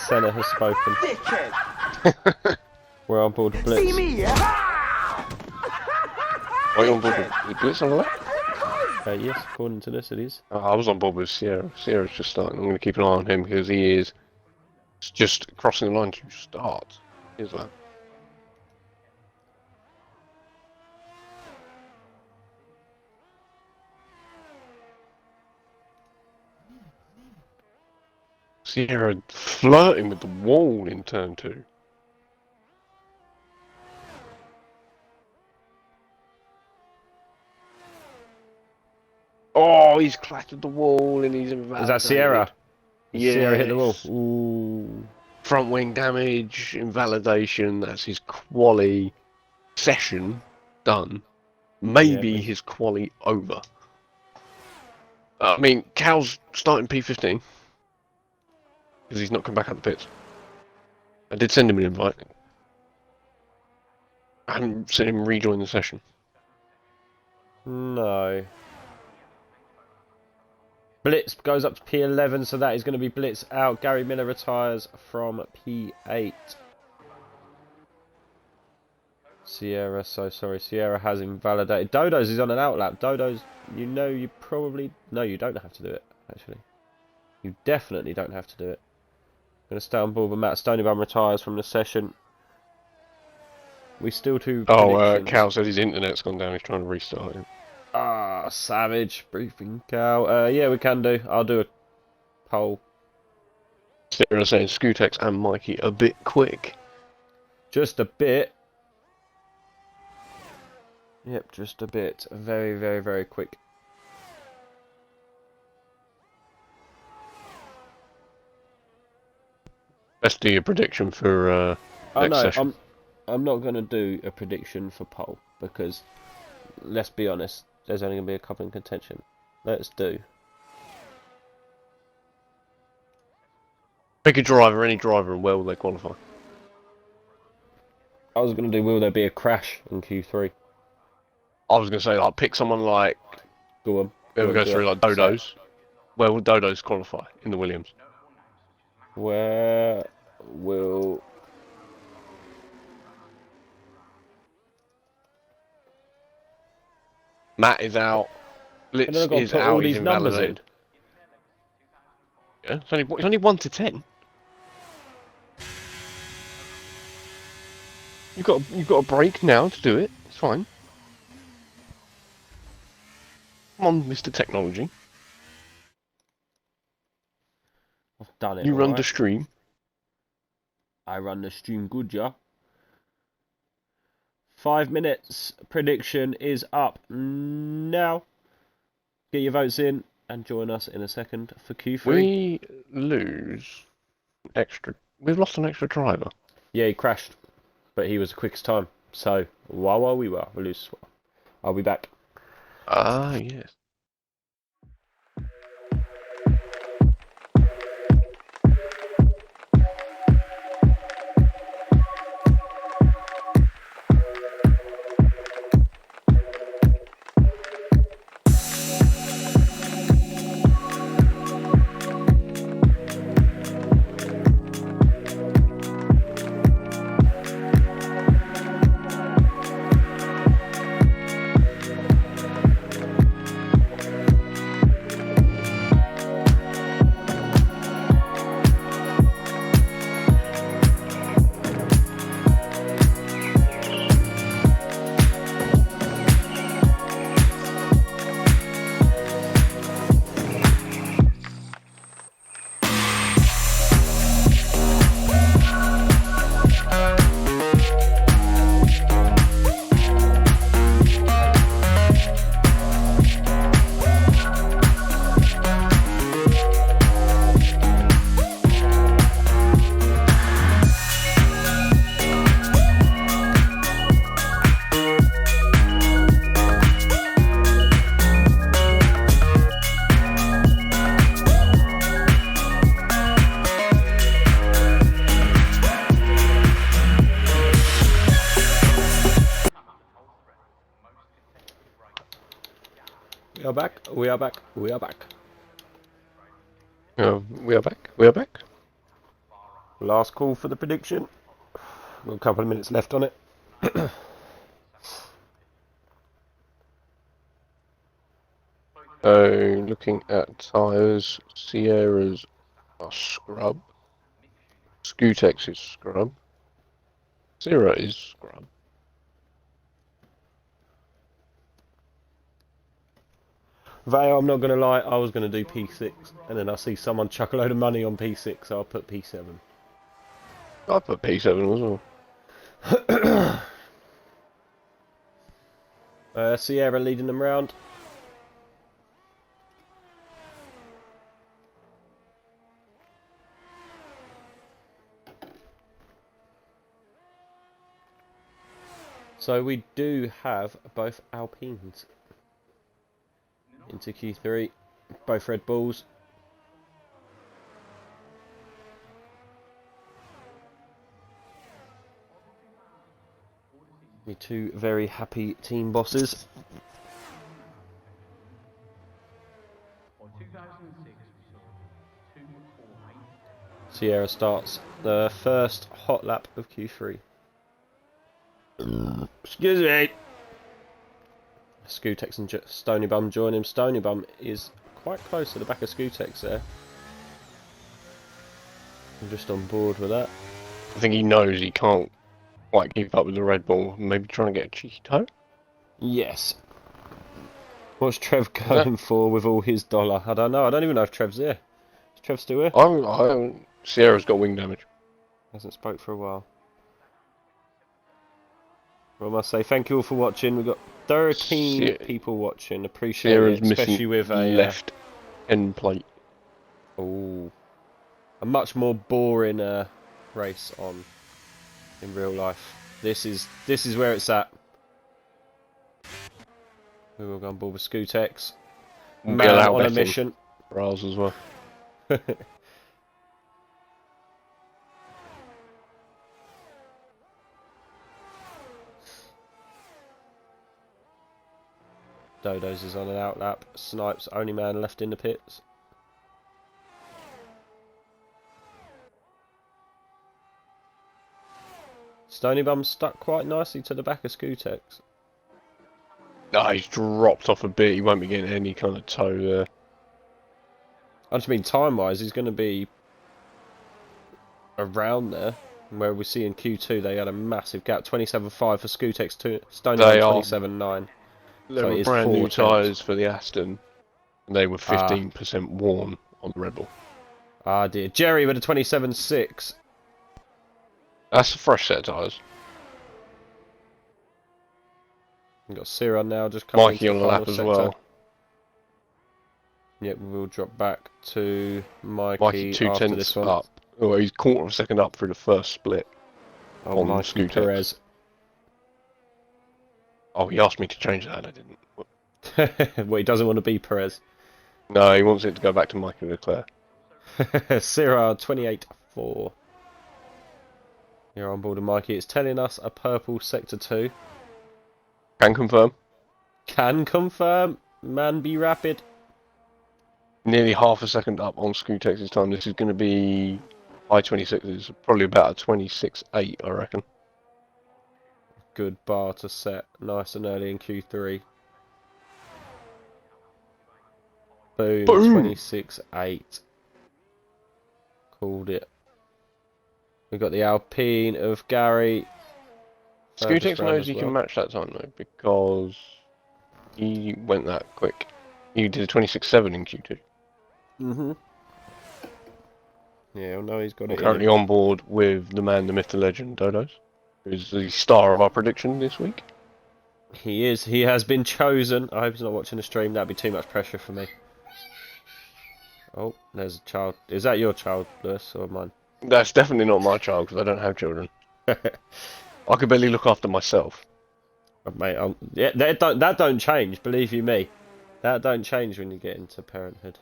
Senna has spoken. Dickhead. We're on board with Blitz. See me, yeah? Are you on board with Blitz on the left? Yes, according to this it is. I was on board with Sierra. Sierra's just starting. I'm going to keep an eye on him because he is just crossing the line to start. Here's that. Sierra flirting with the wall in turn 2. Oh, he's clattered the wall and he's invalidated. Is that Sierra? Yeah. Sierra hit the wall. Ooh. Front wing damage, invalidation, that's his quali session done. Maybe Yeah, his quali over. I mean, Cal's starting P15. Because he's not come back out the pits. I did send him an invite. I haven't seen him rejoin the session. No. Blitz goes up to P11, so that is going to be Blitz out. Gary Miller retires from P8. Sierra, so sorry. Sierra has invalidated. Dodo's is on an outlap. Dodo's, you know, you probably... No, you don't have to do it, actually. You definitely don't have to do it. Going to stay on board with Matt. Stonybum retires from the session. We still do predictions. Cal said his internet's gone down. He's trying to restart it. Ah, savage. Briefing Cal. Yeah, we can do. I'll do a poll. Sarah saying Scootex and Mikey a bit quick. Just a bit. Yep, just a bit. Very, very, very quick. Let's do your prediction for next session. I'm not going to do a prediction for pole because, let's be honest, there's only going to be a couple in contention. Let's do. Pick a driver, any driver, and where will they qualify? I was going to do, will there be a crash in Q3? I was going to say, like, pick someone like... Go on. Whoever goes through, like, Dodo's. Where will Dodo's qualify in the Williams? Where will... Matt is out. Blitz I've got to is put out. all He's these numbers invalidated. Yeah, it's only 1 to 10. You've got a break now to do it. It's fine. Come on, Mr. Technology. I've done it. You run right? the stream. I run the stream good, yeah. 5 minutes. Prediction is up now. Get your votes in and join us in a second for Q3. We lose extra. We've lost an extra driver. Yeah, he crashed, but he was the quickest time. So, we lose. I'll be back. Ah, yes. We are back. We are back. We are back. We are back. We are back. Last call for the prediction. We've got a couple of minutes left on it. So, looking at tyres, Sierra's are scrub. Scootex is scrub. Sierra is scrub. Vale, I'm not going to lie, I was going to do P6, and then I see someone chuck a load of money on P6, so I'll put P7. I put P7 as well. Sierra leading them round. So we do have both Alpines into Q3, both Red Bulls. The two very happy team bosses. Sierra starts the first hot lap of Q3. Excuse me. Skutex and Stony Bum join him. Stony Bum is quite close to the back of Skutex there. I'm just on board with that. I think he knows he can't quite keep up with the Red Bull. Maybe trying to get a cheeky toe? Yes. What's Trev going for with all his dollar? I don't know. I don't even know if Trev's here. Is Trev still here? Sierra's got wing damage. Hasn't spoke for a while. Well, I must say thank you all for watching. We've got 13 people watching. Appreciate Sierra's it, especially missing with a left end plate. a much more boring race on in real life. This is where it's at. We will go on board with Skutex. Man on a mission. For ours as well. Dodo's is on an outlap. Snipes, only man left in the pits. Stony Bum stuck quite nicely to the back of Skutex. No, he's dropped off a bit. He won't be getting any kind of toe there. I just mean time-wise, he's going to be around there. Where we see in Q2, they had a massive gap. 27.5 for Skutex, Stony Bum 27.9. They were brand new tyres for the Aston, and they were 15% worn on the Red Bull. Ah dear. Jerry with a 27.6. That's a fresh set of tyres. We've got Sierra now just coming Mikey into on the lap as well. Yep, we will drop back to Mikey 2 after tenths this one. up. Oh, he's quarter of a second up through the first split. Oh, on Mikey Skutex. Perez. Oh, he asked me to change that, and I didn't. Well, he doesn't want to be Perez. No, he wants it to go back to Michael Leclerc. Sierra 28.4. You're on board with Mikey. It's telling us a purple sector 2. Can confirm. Can confirm. Man, be rapid. Nearly half a second up on Skutex's time. This is going to be high 26s. Probably about a 26.8, I reckon. Good bar to set. Nice and early in Q3. Boom. 26.8. Called it. We've got the Alpine of Gary. Skutex knows he can match that time though, because he went that quick. He did a 26.7 in Q2. Yeah, no, he's got it. Currently on board with the man, the myth, the legend, Dodos, who's the star of our prediction this week. He is. He has been chosen. I hope he's not watching the stream. That'd be too much pressure for me. Oh, there's a child. Is that your child, Lewis, or mine? That's definitely not my child, because I don't have children. I could barely look after myself. But mate, yeah, that don't change. Believe you me, that don't change when you get into parenthood.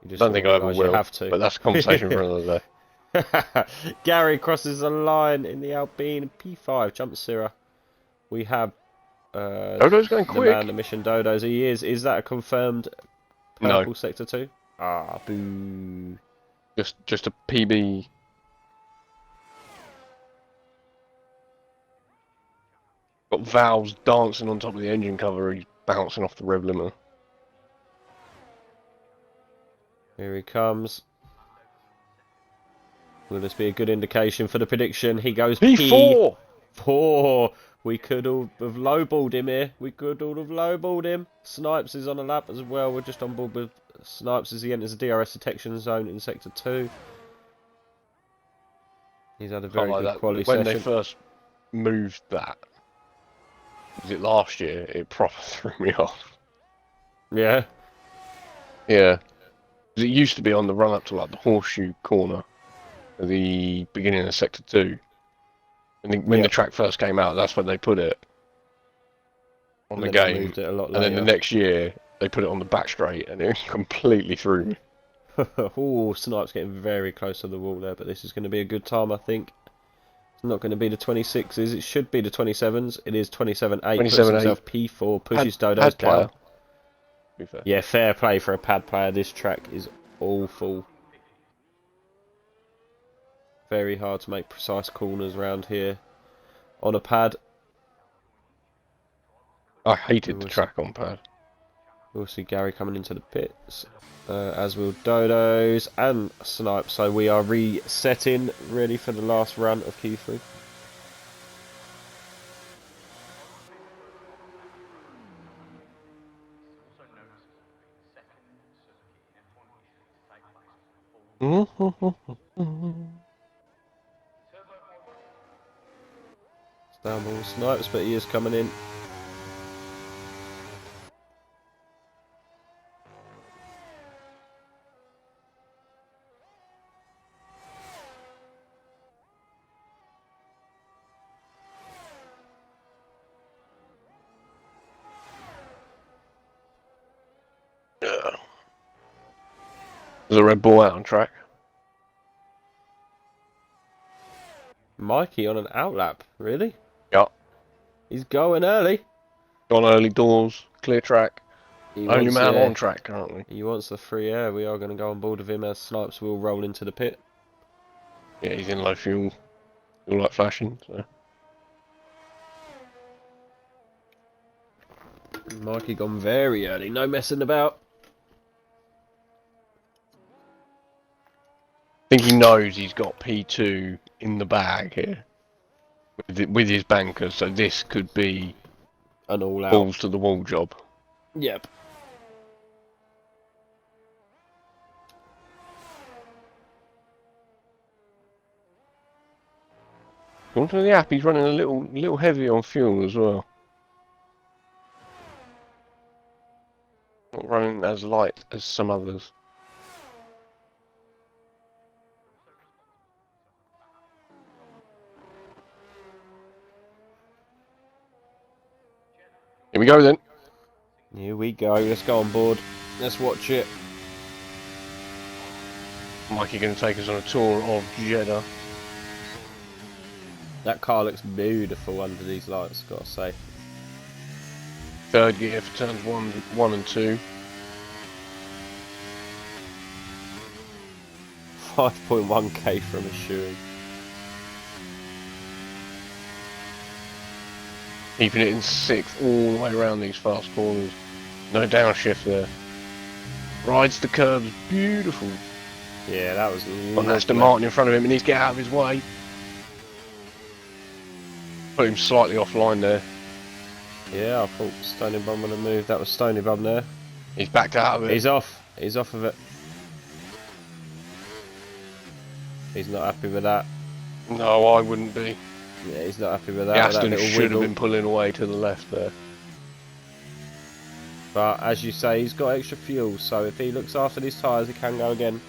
You just I don't think I ever will. You have to. But that's a conversation for another day. Gary crosses the line in the Alpine P5. Jumps Sierra. We have Dodo's going quick. The man, the mission Dodo's. He is. Is that a confirmed purple No. sector 2? Ah, boo. Just a PB. Got valves dancing on top of the engine cover. He's bouncing off the rev limiter. Here he comes. Will this be a good indication for the prediction? He goes P4! P4. We could all have lowballed him here. We could all have lowballed him. Snipes is on a lap as well. We're just on board with Snipes as he enters the DRS detection zone in Sector 2. He's had a very good quality when session. they first moved that, was it last year? It proper threw me off. Yeah. Yeah. 'Cause it used to be on the run up to like the horseshoe corner at the beginning of Sector 2. And when the track first came out, that's when they put it on the game. Moved it a lot and then the next year, they put it on the back straight, and it completely threw me. Oh, Snipes getting very close to the wall there, but this is going to be a good time, I think. Not going to be the 26s. It should be the 27s. It is 27-8. Puts 27-8. himself P4. Pushes Dodos Pad down. player, to be fair. Yeah, fair play for a pad player. This track is awful. Very hard to make precise corners around here on a pad. I hated the track on pad. We'll see Gary coming into the pits, as will Dodos and Snipe. So we are resetting, ready for the last run of Q3. Downball Snipes, but he is coming in. There's a Red Bull out on track. Mikey on an outlap, really? Yeah. He's going early. Gone early doors, clear track. He Only wants, man yeah, on track currently. He wants the free air. We are going to go on board with him as Snipes will roll into the pit. Yeah, he's in low fuel. Fuel light flashing, so. Mikey gone very early. No messing about. I think he knows he's got P2 in the bag here. With his banker, so this could be An all out. balls to the wall job. Yep. According to the app, he's running a little heavy on fuel as well. Not running as light as some others. Here we go then. Here we go. Let's go on board. Let's watch it. Mikey going to take us on a tour of Jeddah. That car looks beautiful under these lights, gotta say. Third gear for turns 1 and 2. 5.1k from a shoeing. Keeping it in 6th all the way around these fast corners. No downshift there. Rides the curbs, beautiful. Yeah, that was Got Aston Martin in front of him and he's get out of his way. Put him slightly offline there. Yeah, I thought Stony Bum would have moved. That was Stony Bum there. He's backed out of it. He's off. He's off of it. He's not happy with that. No, I wouldn't be. Yeah, he's not happy with that. The That Aston little should wiggle. have been pulling away to the left there. But as you say, he's got extra fuel, so if he looks after these tyres, he can go again.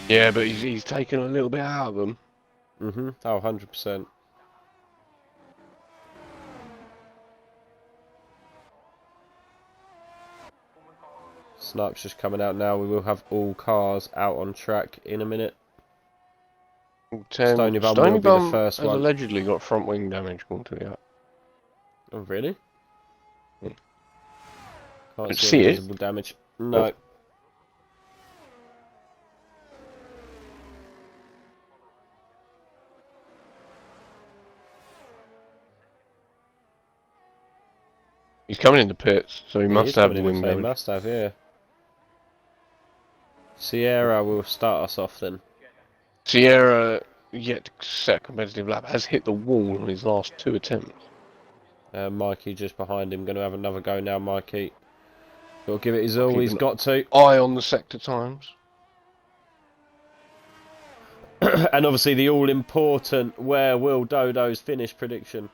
Yeah, but he's taken a little bit out of them. Oh, 100%. Snipe's just coming out now. We will have all cars out on track in a minute. Stony Bum will be the first has one. allegedly got front wing damage according to the app. Oh, really? Hmm. Can't See any it? visible damage. No. Oh. He's coming in the pits, so he Yeah, must he's have coming the in wing the same, damage. must have, yeah. Sierra will start us off then. Sierra, yet to set a competitive lap, has hit the wall on his last 2 attempts. Mikey just behind him, going to have another go now, Mikey. Got to give it his all, Keep he's an got to. Eye on the sector times. And obviously the all-important, where will Dodo's finish prediction?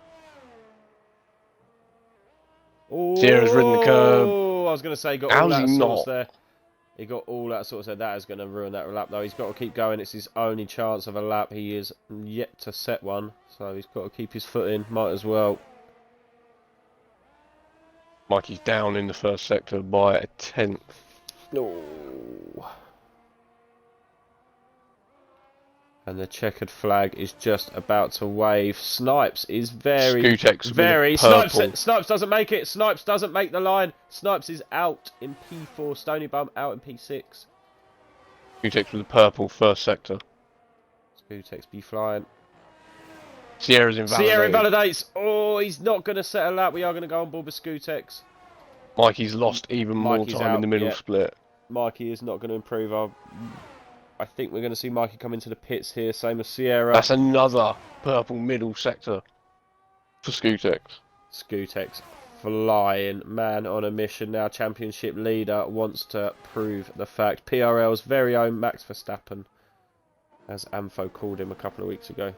Oh, Sierra's ridden the curb. I was going to say, he got all How's that he sorts not? there. He got all that sorts there. That is going to ruin that lap, though. He's got to keep going. It's his only chance of a lap. He is yet to set one, so he's got to keep his foot in. Might as well. Mikey's down in the first sector by a 10th. No. And the checkered flag is just about to wave. Snipes is very, Skutex very... purple. Snipes doesn't make it. Snipes doesn't make the line. Snipes is out in P4. Stony Bum out in P6. Skutex with the purple first sector. Skutex be flying. Sierra's invalidated. Sierra invalidates. Oh, he's not going to set a lap. We are going to go on board with Skutex. Mikey's lost even more Mikey's time in the middle split. Mikey is not going to improve. I think we're going to see Mikey come into the pits here, same as Sierra. That's another purple middle sector for Skutex. Skutex flying, man on a mission now. Championship leader wants to prove the fact. PRL's very own Max Verstappen, as Amfo called him a couple of weeks ago.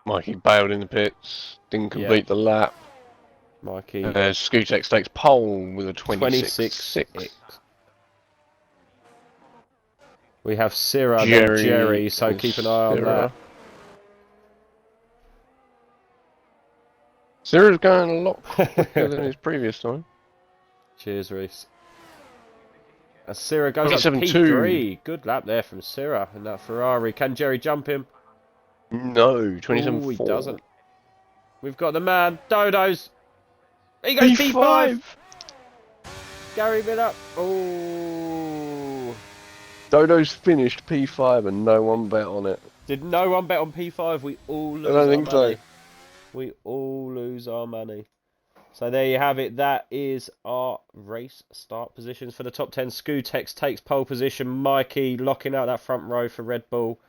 Mikey bailed in the pits, didn't complete the lap. Mikey. Skutex takes pole with a 26.6. We have Sierra and Jerry, so keep an eye on that. Sierra's going a lot quicker than his previous time. Cheers, Reese. As Sierra goes up to 27.2. P3. Good lap there from Sierra in that Ferrari. Can Jerry jump him? No, 27.4. Oh, he doesn't. We've got the man, Dodo's. He goes P5. Gary Miller. Oh. Dodo's finished P5 and no one bet on it. Did no one bet on P5? We all lose I don't think our money. so. We all lose our money. So there you have it. That is our race start positions for the top 10. Skutex takes pole position. Mikey locking out that front row for Red Bull.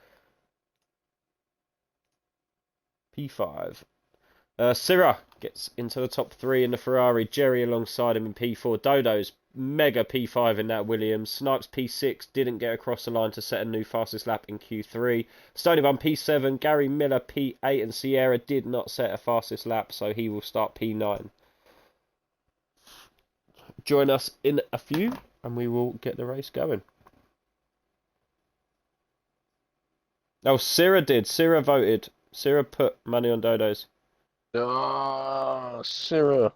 P5. Syrah gets into the top 3 in the Ferrari. Jerry alongside him in P4. Dodo's mega P5 in that Williams. Snipes P6 didn't get across the line to set a new fastest lap in Q3. Stony Bum P7. Gary Miller P8 and Sierra did not set a fastest lap, so he will start P9. Join us in a few and we will get the race going. Oh, Syrah did. Syrah voted. Syrah put money on Dodo's. Ah, Syrah.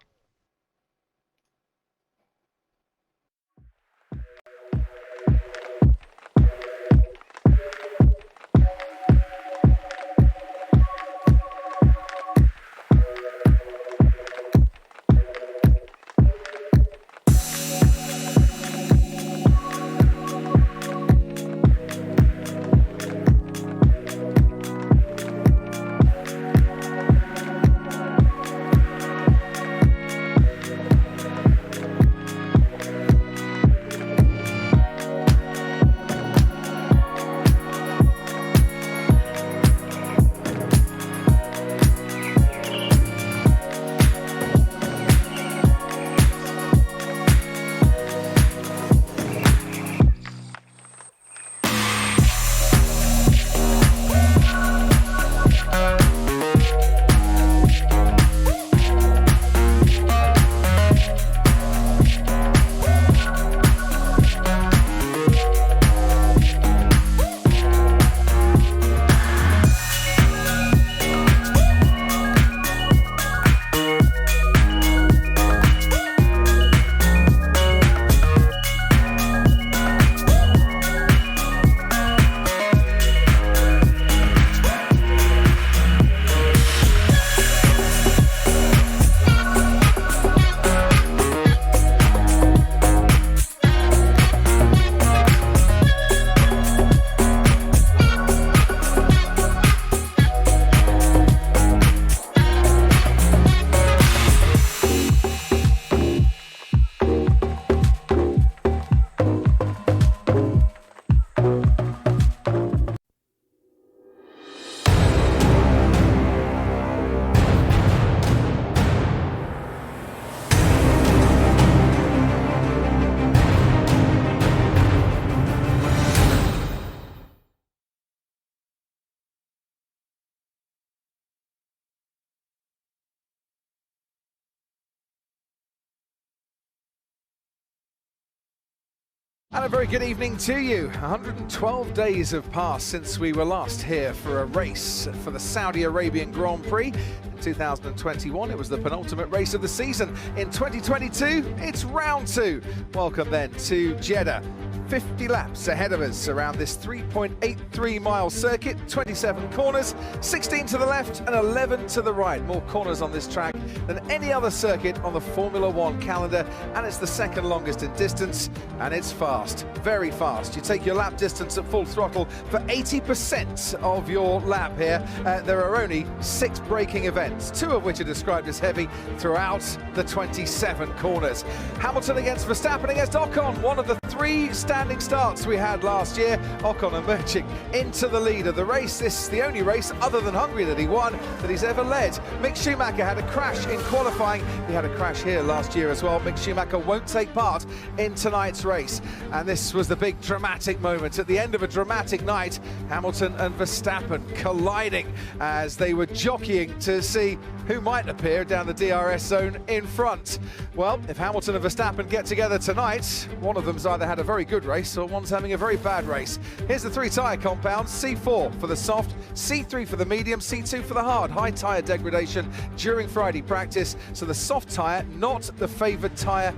And a very good evening to you. 112 days have passed since we were last here for a race for the Saudi Arabian Grand Prix. In 2021, it was the penultimate race of the season. In 2022, it's round 2. Welcome then to Jeddah. 50 laps ahead of us around this 3.83 mile circuit, 27 corners, 16 to the left and 11 to the right. More corners on this track than any other circuit on the Formula One calendar, and it's the second longest in distance, and it's fast, very fast. You take your lap distance at full throttle for 80% of your lap here. There are only 6 braking events, 2 of which are described as heavy throughout the 27 corners. Hamilton against Verstappen against Ocon, one of the 3 standing starts we had last year. Ocon emerging into the lead of the race. This is the only race other than Hungary that he won that he's ever led. Mick Schumacher had a crash in qualifying. He had a crash here last year as well. Mick Schumacher won't take part in tonight's race. And this was the big dramatic moment at the end of a dramatic night. Hamilton and Verstappen colliding as they were jockeying to see who might appear down the DRS zone in front. Well, if Hamilton and Verstappen get together tonight, one of them's either had a very good race or one's having a very bad race. Here's the 3 tyre compounds: C4 for the soft, C3 for the medium, C2 for the hard. High tyre degradation during Friday practice, so the soft tyre not the favoured tyre.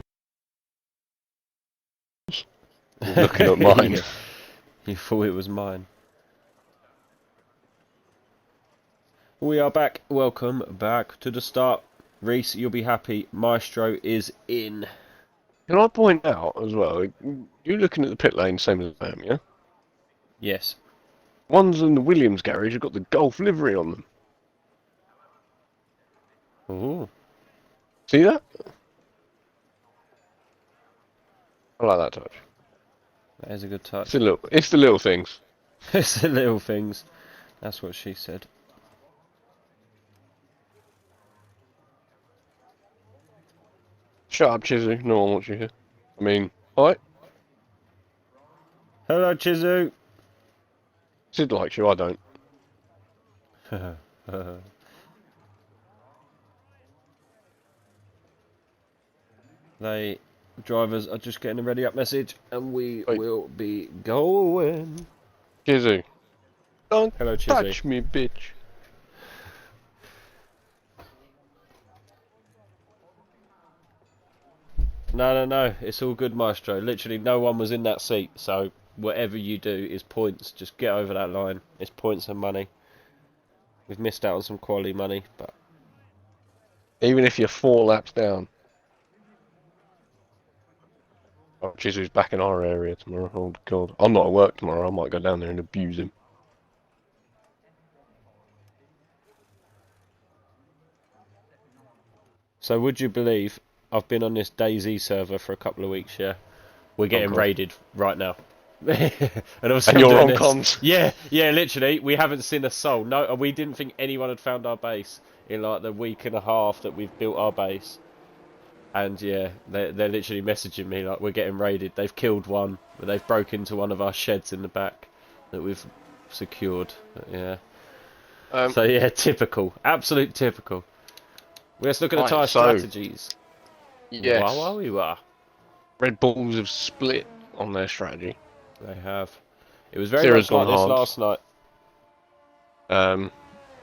Looking at mine. You thought it was mine. We are back. Welcome back to the start. Reese, you'll be happy. Maestro is in. Can I point out as well, you're looking at the pit lane same as I am, yeah? Yes. Ones in the Williams garage have got the Golf livery on them. Ooh. See that? I like that touch. That is a good touch. It's the little things. It's the little things. That's what she said. Shut up, Chizu. No one wants you here. I mean, hi. Hello, Chizu. Sid likes you, I don't. They drivers are just getting a ready up message, and we will be going. Chizu. Don't Hello, Chizu. touch me, bitch. No. It's all good, Maestro. Literally, no one was in that seat, so whatever you do is points. Just get over that line. It's points and money. We've missed out on some quality money, but Even if you're 4 laps down. Oh, Chizu's back in our area tomorrow. Oh, God. I'm not at work tomorrow. I might go down there and abuse him. So would you believe I've been on this DayZ server for a couple of weeks, yeah? We're getting raided right now. And you're on comms? Yeah, literally. We haven't seen a soul. No, we didn't think anyone had found our base in like the week and a half that we've built our base. And yeah, they're literally messaging me like we're getting raided. They've killed one, but they've broken into one of our sheds in the back that we've secured. Yeah. So yeah, typical. Absolute typical. Let's look at the tyre strategies. Yes. Wow. Red Bulls have split on their strategy. They have. It was very much like this last night.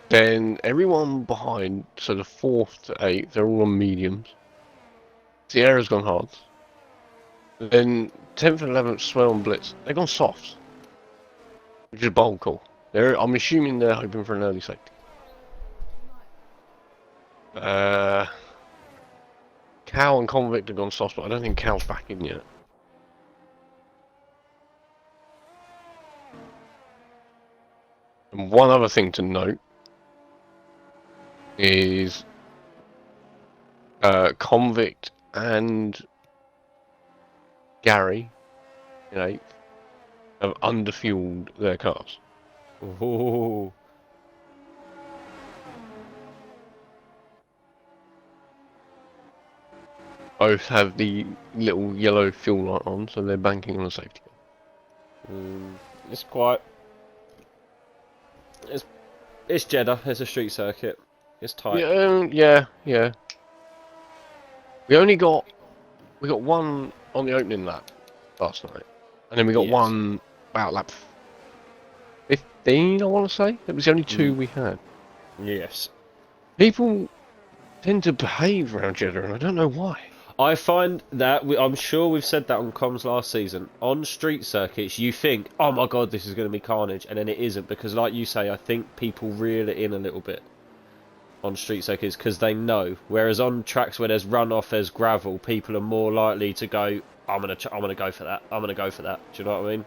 Then everyone behind, so the 4th to 8th, they're all on mediums. Sierra's gone hard. Then 10th and 11th, Swell and Blitz, they've gone softs. Which is a bold call. I'm assuming they're hoping for an early safety. Cal and Convict have gone soft, but I don't think Cal's back in yet. And one other thing to note is Convict and Gary in 8th have underfueled their cars. Ooh. Both have the little yellow fuel light on, so they're banking on a safety car. It's quite. It's Jeddah. It's a street circuit. It's tight. Yeah. We got one on the opening lap last night, and then we got one about lap 15. I want to say it was the only 2 we had. Yes. People tend to behave around Jeddah, and I don't know why. I find that, I'm sure we've said that on comms last season, on street circuits you think, oh my god, this is going to be carnage, and then it isn't, because like you say, I think people reel it in a little bit on street circuits because they know, whereas on tracks where there's runoff, there's gravel, people are more likely to go, I'm gonna go for that, I'm gonna go for that. Do you know what I mean?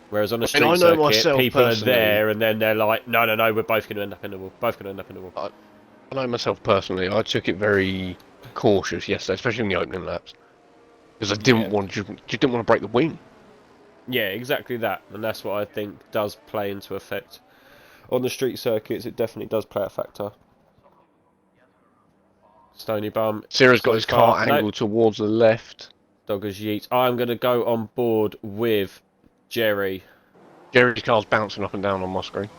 Whereas on a street circuit, people are there and then they're like, no, we're both going to end up in the wall. I know myself personally, I took it very cautious yesterday, especially in the opening laps, because I didn't want you didn't want to break the wing. Yeah, exactly that, and that's what I think does play into effect. On the street circuits, it definitely does play a factor. Stony Bum. Sierra's got his car angled towards the left. Doggers yeet. I'm going to go on board with Jerry. Jerry's car's bouncing up and down on my screen.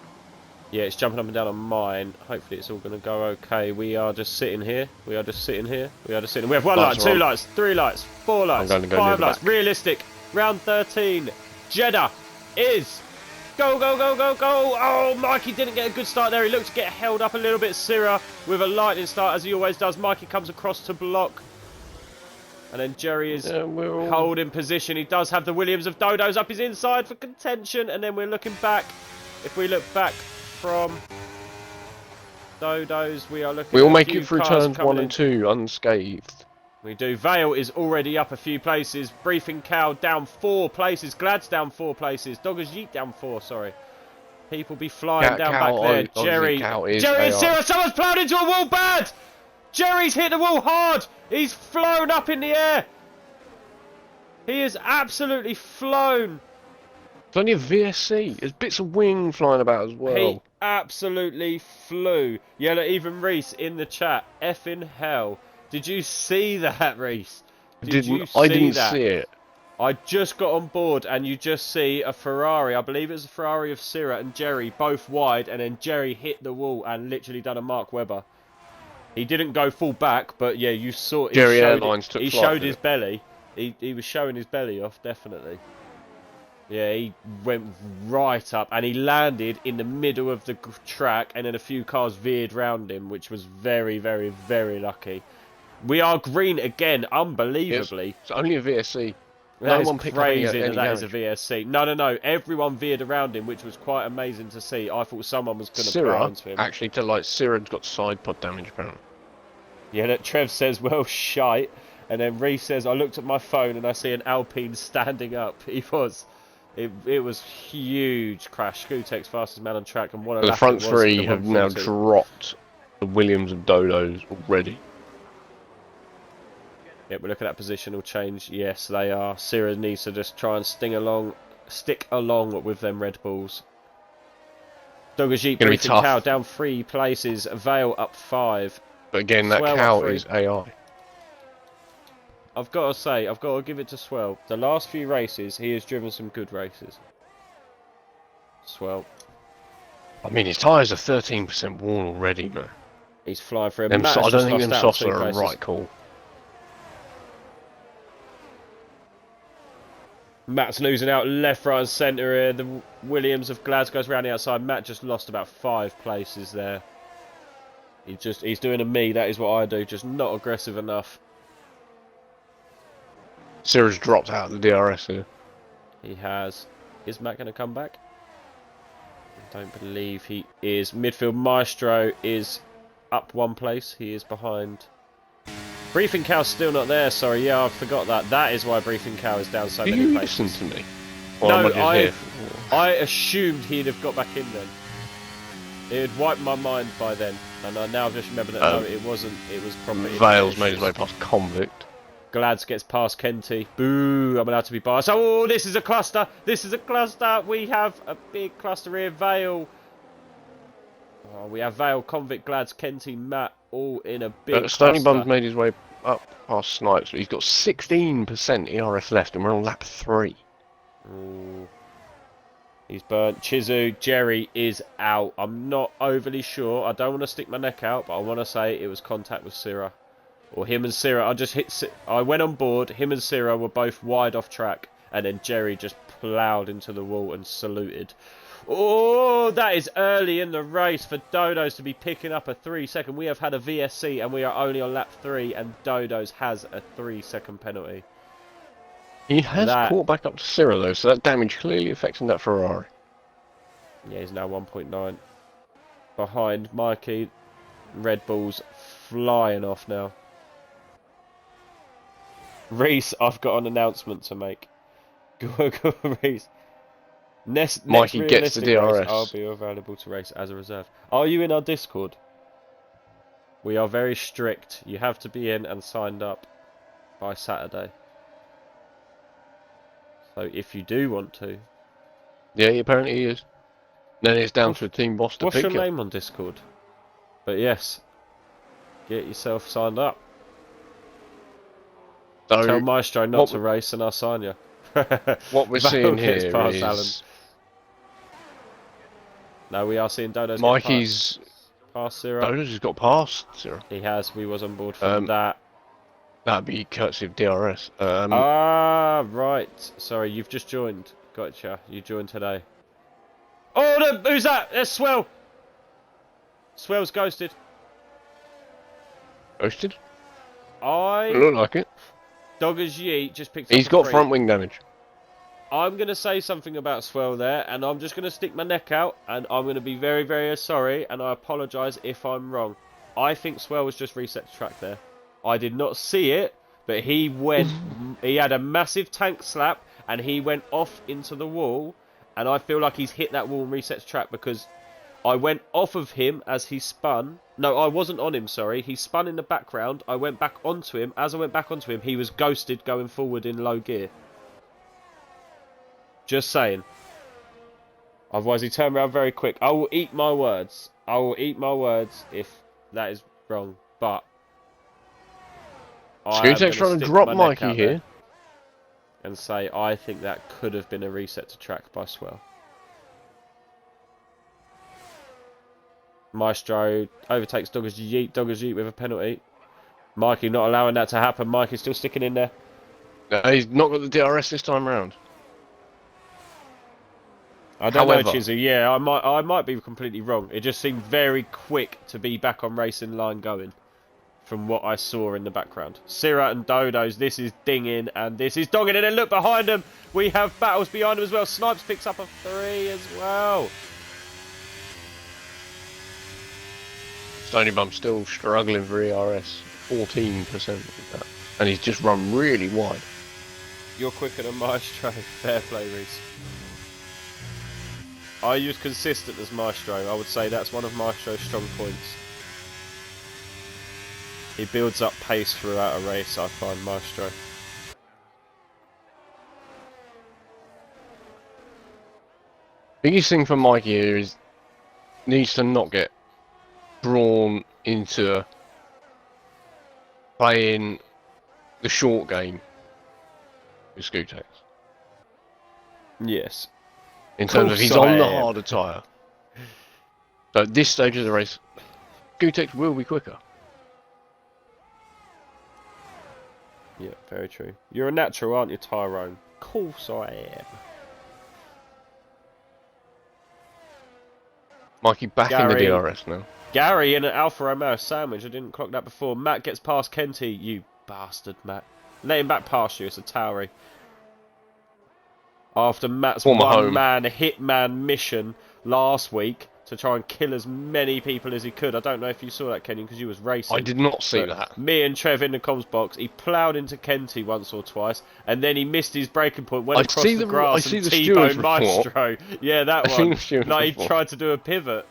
Yeah, it's jumping up and down on mine. Hopefully it's all going to go okay. We are just sitting here. We have 1 light, 2 lights, 3 lights, 4 lights, 5 lights. Realistic. Round 13. Jeddah is... Go, go, go, go, go. Oh, Mikey didn't get a good start there. He looked to get held up a little bit. Syrah with a lightning start, as he always does. Mikey comes across to block. And then Jerry is holding position. He does have the Williams of Dodos up his inside for contention. And then we're looking back. If we look back from Dodos, we are looking We all make it through turns 1 and 2 unscathed. We do. Vale is already up a few places. Briefing Cow down 4 places. Glad's down 4 places. Doggers Yeet down 4, sorry. People be flying down back there. Jerry and Syrah, someone's ploughed into a wall bad! Jerry's hit the wall hard! He's flown up in the air! He is absolutely flown! It's only a VSC. There's bits of wing flying about as well. He absolutely flew. Yeah, look, even Reese in the chat. Effing hell. Did you see that, Reese? I didn't see it. I just got on board and you just see a Ferrari. I believe it was a Ferrari of Syrah and Jerry both wide, and then Jerry hit the wall and literally done a Mark Webber. He didn't go full back, but yeah, you saw. Jerry Airlines took He showed his belly. He was showing his belly off, definitely. Yeah, he went right up and he landed in the middle of the track, and then a few cars veered round him, which was very, very, very lucky. We are green again, unbelievably. It's only a VSC. That is crazy that that is a VSC. No. Everyone veered around him, which was quite amazing to see. I thought someone was going to plow into him. Actually, Syrah's got side pod damage, apparently. Yeah, that Trev says, well, shite. And then Reese says, I looked at my phone and I see an Alpine standing up. He was. It was huge crash. Skutek's fastest man on track. And what a the front three have now dropped the Williams and Dodos already. Yeah, we're looking at positional change. Yes, they are. Syrah needs to just try and stick along with them Red Bulls. Dogajit, Briefing Cow down 3 places. Vale up 5. But again, that Cow is AI. I've got to say, I've got to give it to Swell. The last few races, he has driven some good races. Swell. I mean, his tyres are 13% worn already, man. He's flying for him. I don't think them softs are a right call. Matt's losing out left, right and centre here. The Williams of Glasgow's round the outside. Matt just lost about 5 places there. He's doing a me. That is what I do. Just not aggressive enough. Syrah's dropped out of the DRS here. He has. Is Matt going to come back? I don't believe he is. Midfield Maestro is up 1 place. He is behind. Briefing Cow's still not there. Sorry, yeah, I forgot that. That is why Briefing Cow is down so many places. Listen to me? Or no, I assumed he'd have got back in then. It had wiped my mind by then, and I now just remember that no, it wasn't. It was probably. Vale's made his way past Convict. Glads gets past Kenty. Boo! I'm allowed to be biased. Oh, this is a cluster. This is a cluster. We have a big cluster here. Vale. Oh, we have Vale, Convict, Glads, Kenty, Matt, all in a big cluster. Stony Bum's made his way up past Snipes, but he's got 16% ERS left, and we're on lap 3. Ooh. He's burnt. Chizu, Jerry is out. I'm not overly sure. I don't want to stick my neck out, but I want to say it was contact with Syrah. Or him and Syrah. I went on board. Him and Syrah were both wide off track. And then Jerry just ploughed into the wall and saluted. Oh, that is early in the race for Dodos to be picking up a 3-second. We have had a VSC and we are only on lap 3 and Dodos has a 3-second penalty. He has caught back up to Cyril though, so that damage clearly affecting that Ferrari. Yeah, he's now 1.9 behind Mikey. Red Bull's flying off now. Reese, I've got an announcement to make. Go, Reese. Next Mikey gets the DRS. Race, I'll be available to race as a reserve. Are you in our Discord? We are very strict. You have to be in and signed up by Saturday. So if you do want to. Yeah, apparently he is. Then it's down to a team boss to pick What's your you. name on Discord? But yes, get yourself signed up. So tell Maestro not to race and I'll sign you. What we're seeing here is... Alan. No, we are seeing Dodo's Mikey's... past Cyril. Dodo's has got past Cyril. He has. We was on board for that. That'd be courtesy of DRS. Right. Sorry, you've just joined. Gotcha. You joined today. Oh, no, who's that? That's Swell. Swell's ghosted. Ghosted? I look like it. Doggers Yeet just picked up. He's got front wing damage. I'm going to say something about Swell there, and I'm just going to stick my neck out, and I'm going to be very, very sorry, and I apologise if I'm wrong. I think Swell was just reset the track there. I did not see it, but he went... he had a massive tank slap, and he went off into the wall, and I feel like he's hit that wall and reset the track, because I went off of him as he spun. No, I wasn't on him, sorry. He spun in the background. I went back onto him. As I went back onto him, he was ghosted going forward in low gear. Just saying. Otherwise, he turned around very quick. I will eat my words. I will eat my words if that is wrong. But Scootek's trying to drop Mikey here. And say, I think that could have been a reset to track by Swell. Maestro overtakes Doggers Yeet with a penalty. Mikey not allowing that to happen. Mikey's still sticking in there. No, he's not got the DRS this time round. I don't know, Chizzy. Yeah, I might be completely wrong. It just seemed very quick to be back on racing line going, from what I saw in the background. Syrah and Dodos, this is dinging and this is dogging. And then look behind them. We have battles behind them as well. Snipes picks up a 3 as well. Stony Bum still struggling for ERS. 14% of that. And he's just run really wide. You're quicker than Maestro. Fair play, Reese. I use consistent as Maestro. I would say that's one of Maestro's strong points. He builds up pace throughout a race, I find, Maestro. Biggest thing for Mikey here is needs to not get drawn into playing the short game with Scootex. Yes. In terms of he's on the harder tyre. So at this stage of the race, Scootex will be quicker. Yeah, very true. You're a natural, aren't you, Tyrone? Of course I am. Mikey back in the DRS now. Gary in an Alfa Romeo sandwich. I didn't clock that before. Matt gets past Kenty. You bastard, Matt. Let him back past you. It's a Tauri. After Matt's one-man hitman mission last week to try and kill as many people as he could. I don't know if you saw that, Kenyon, because you was racing. I did not see that. Me and Trev in the comms box, he ploughed into Kenty once or twice, and then he missed his breaking point, went across the grass and T-boned Maestro. Yeah, that one. No, he tried to do a pivot.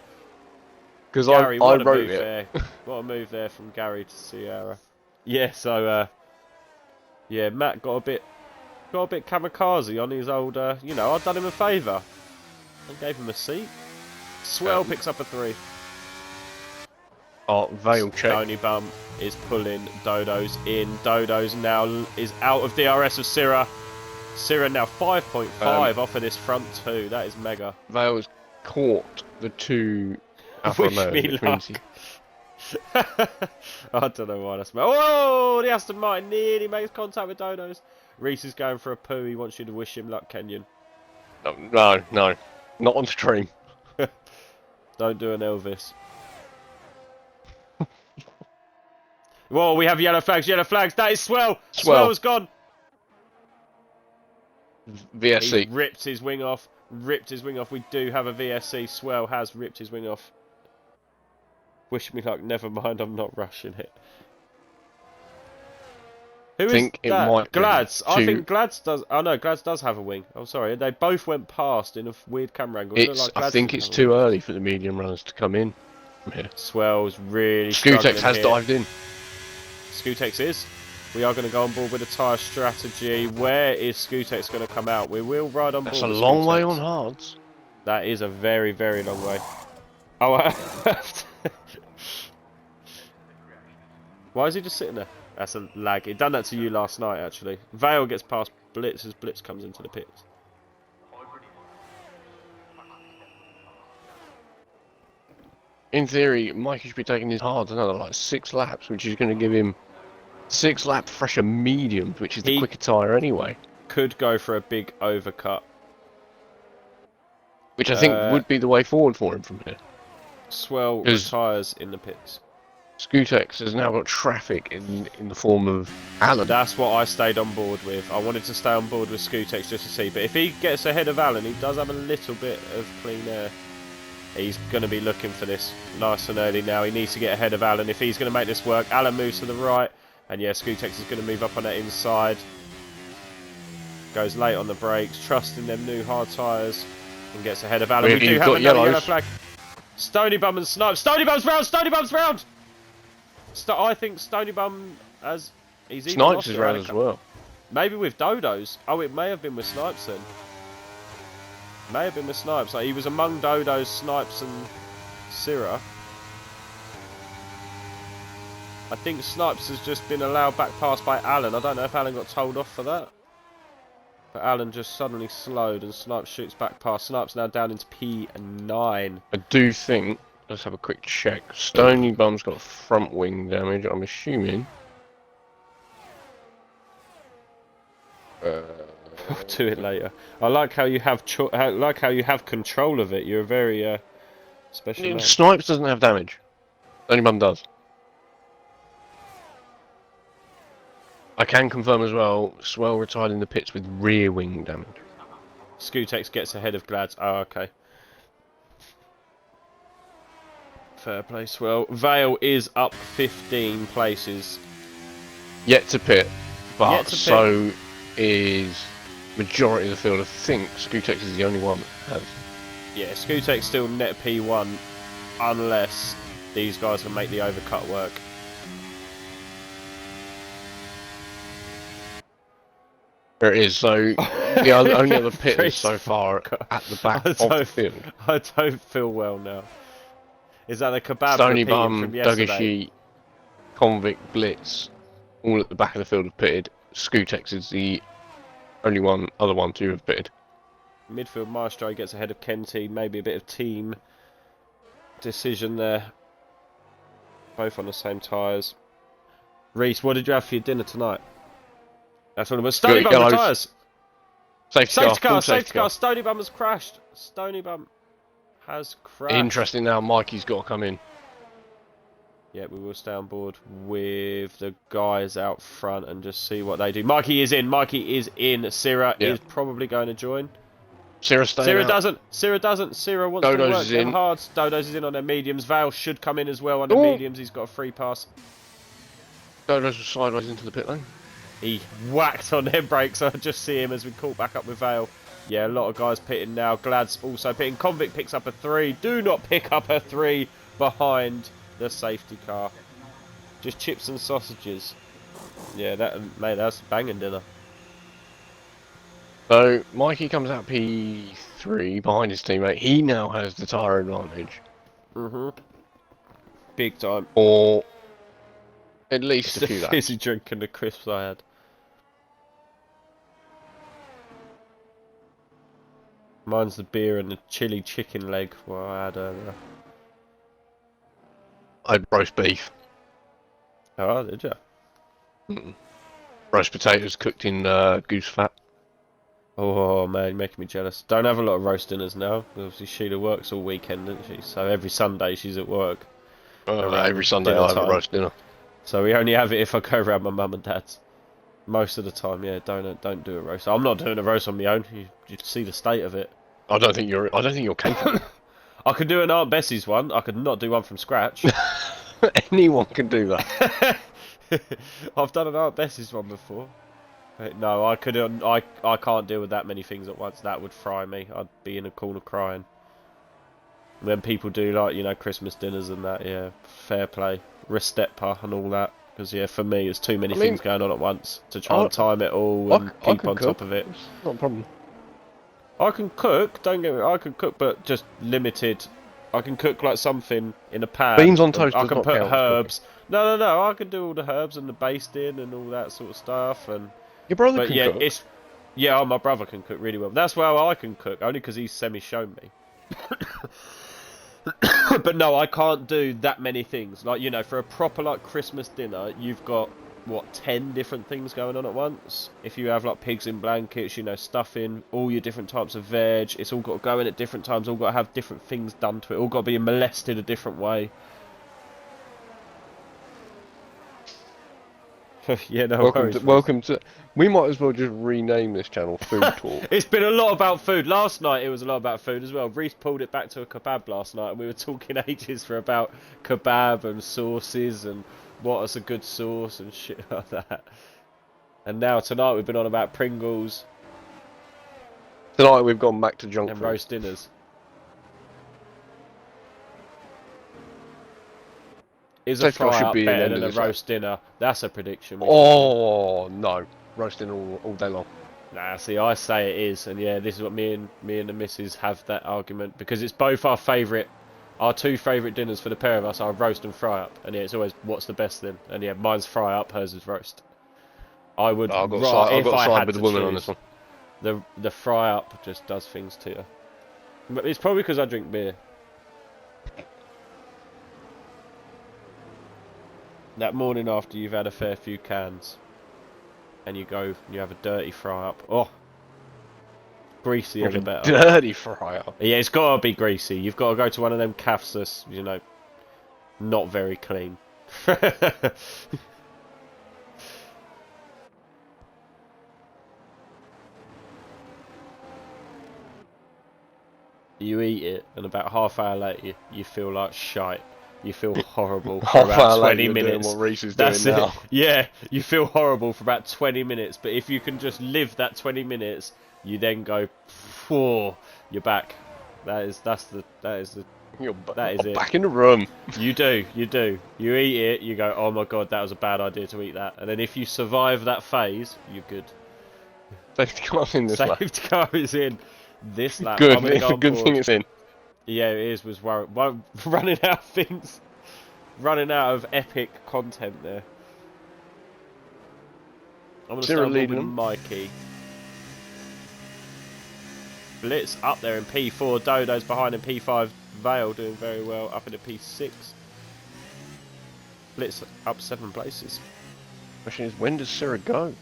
Because I wrote it. There. What a move there from Gary to Sierra. Yeah, so, yeah, Matt got a bit kamikaze on his old, you know, I've done him a favour. I gave him a seat. Swell picks up a 3. Oh, Vale check. Stony Bum is pulling Dodos in. Dodos now is out of DRS of Syrah. Syrah now 5.5 off of this front 2. That is mega. Vale has caught the 2 Alfa Romeo. Wish me luck. I don't know why that's... Oh, the Aston Martin nearly makes contact with Dodos. Reese is going for a poo. He wants you to wish him luck, Kenyon. No. Not on stream. Don't do an Elvis. Whoa, we have yellow flags, yellow flags. That is Swell. Swell's gone. VSC. He ripped his wing off. Ripped his wing off. We do have a VSC. Swell has ripped his wing off. Wish me luck. Never mind. I'm not rushing it. Who is think it that? might be Glads. I two- think Glads does. Oh no, Glads does have a wing. I'm sorry. They both went past in a weird camera angle. It looked like I Glads think didn't it's have a too wing. early for the medium runners to come in from here. Swell's really struggling Skutex has here. dived in. Skutex is. We are going to go on board with a tyre strategy. Where is Skutex going to come out? We will ride on board. That's a with long way Skutex. on hards. That is a very, very long way. Oh, why is he just sitting there? That's a lag. He done that to you last night, actually. Vale gets past Blitz as Blitz comes into the pits. In theory, Mikey should be taking his hards another like 6 laps, which is going to give him 6 lap fresher mediums, which is the He- quicker tyre anyway. Could go for a big overcut. Which I think would be the way forward for him from here. Swell 'Cause- retires in the pits. Skutex has now got traffic in the form of Alan. That's what I stayed on board with. I wanted to stay on board with Skutex just to see. But if he gets ahead of Alan, he does have a little bit of clean air. He's going to be looking for this nice and early now. He needs to get ahead of Alan if he's going to make this work. Alan moves to the right. And yeah, Skutex is going to move up on that inside. Goes late on the brakes, trusting them new hard tyres. And gets ahead of Alan. We Really, do you've have got another yellow yellows. flag. Stony Bum and Snipe. Stony Bum's round! Stony Bum's round! I think Stony Bum has... He's even Snipes lost is it, round hasn't as he? well. Maybe with Dodos. Oh, it may have been with Snipes then. May have been with Snipes. Like, he was among Dodos, Snipes and Syrah. I think Snipes has just been allowed back past by Alan. I don't know if Alan got told off for that. But Alan just suddenly slowed and Snipes shoots back past. Snipes now down into P9. I do think, let's have a quick check. Stony Bum's got front wing damage, I'm assuming. I'll do it later. I like how you have control of it. You're a very special man. Snipes doesn't have damage. Stony Bum does. I can confirm as well, Swell retired in the pits with rear wing damage. Skutex gets ahead of Glads. Oh, okay. Fair play, Swell. Vale is up 15 places. Yet to pit, but Yet to pit. so is majority of the field. I think Skutex is the only one that has. Yeah, Skutex still net P1 unless these guys can make the overcut work. There it is, so the only other pit is so far at the back of the field. I don't feel well now. Is that a kebab Stony repeating Bum, from yesterday? Dogashi, Convict, Blitz, all at the back of the field have pitted. Skutex is the only other one to have pitted. Midfield Maestro gets ahead of Kenty. Maybe a bit of team decision there. Both on the same tyres. Reese, what did you have for your dinner tonight? That's what it was. Stony Bum yellows. tyres. Safety car, Safety car. Stony Bum has crashed. Stony Bum has crashed. Interesting now, Mikey's got to come in. Yeah, we will stay on board with the guys out front and just see what they do. Mikey is in. Mikey is in. Syrah is probably going to join. Syrah staying Syrah out. doesn't. Syrah doesn't. Syrah wants Dodos to work is them in. hard. Dodos is in on their mediums. Vale should come in as well on the mediums. He's got a free pass. Dodos was sideways into the pit lane. He whacked on their brakes. I just see him as we caught back up with Vale. Yeah, a lot of guys pitting now. Glad's also pitting. Convict picks up a 3. Do not pick up a 3 behind the safety car. Just chips and sausages. Yeah, mate, that's banging dinner. So Mikey comes out P3 behind his teammate. He now has the tyre advantage, Big time. or at least a few The laps. fizzy drink and the crisps I had. Mine's the beer and the chili chicken leg what I had earlier. I had roast beef, Oh, did you? roast potatoes cooked in goose fat. Oh man, you're making me jealous. Don't have a lot of roast dinners now. Obviously, Sheila works all weekend, doesn't she? So every Sunday she's at work. Every Sunday dinner I have a time. roast dinner. So we only have it if I go around my mum and dad's. Most of the time, yeah. Don't do a roast. I'm not doing a roast on my own. You see the state of it. I don't think you're capable. I could do an Aunt Bessie's one. I could not do one from scratch. Anyone can do that. I've done an Aunt Bessie's one before. No, I couldn't. I can't deal with that many things at once. That would fry me. I'd be in a corner crying. When people do like Christmas dinners and that, yeah, fair play, Ristepa and all that. Because yeah, for me, it's too many things going on at once to try and time it all and keep on top of it. It's not a problem. I can cook. Don't get me. I can cook, but just limited. I can cook like something in a pan. Beans on toast. I does can not put count herbs. No. I can do all the herbs and the basting and all that sort of stuff. And Your brother but can yeah, cook. my brother can cook really well. That's why I can cook, only because he's semi-shown me. But no, I can't do that many things. Like, for a proper like Christmas dinner, you've got 10 different things going on at once. If you have like pigs in blankets, stuffing, all your different types of veg, it's all got to go in at different times. All got to have different things done to it. All got to be molested a different way. Yeah, no worries. Welcome to. We might as well just rename this channel Food Talk. It's been a lot about food. Last night it was a lot about food as well. Reese pulled it back to a kebab last night, and we were talking ages about kebab and sauces and what is a good sauce and shit like that. And now tonight we've been on about Pringles Tonight we've gone back to junk and food. roast dinners. Is a fry up better than a roast dinner? That's a prediction. Oh no, roasting all day long. Nah, see, I say it is, and yeah, this is what me and the missus have that argument, because it's both our two favourite dinners for the pair of us are roast and fry up, and yeah, it's always what's the best thing, and yeah, mine's fry up, hers is roast. I've got to side with the woman on this one. The fry up just does things to you. But it's probably because I drink beer. That morning after you've had a fair few cans, and you have a dirty fry up. Oh, greasier the better. Dirty fry up. Yeah, it's got to be greasy. You've got to go to one of them cafes that's, not very clean. You eat it, and about half hour later, you feel like shite. You feel horrible for about 20 minutes. Doing what Reese is That's doing it. now. Yeah, you feel horrible for about 20 minutes. But if you can just live that 20 minutes, you then go, "Whoa, you're back." That is it. Back in the room. You do. You eat it, you go, "Oh my god, that was a bad idea to eat that." And then if you survive that phase, you're good. Safety car in this lap. Safety car is in this lap. Good. It's a good thing it's in. Yeah, it is. Was running out of things, running out of epic content there. I'm gonna start with Mikey. Blitz up there in P4. Dodo's behind in P5. Vale doing very well up into P6. Blitz up 7 places. Question is, when does Sarah go?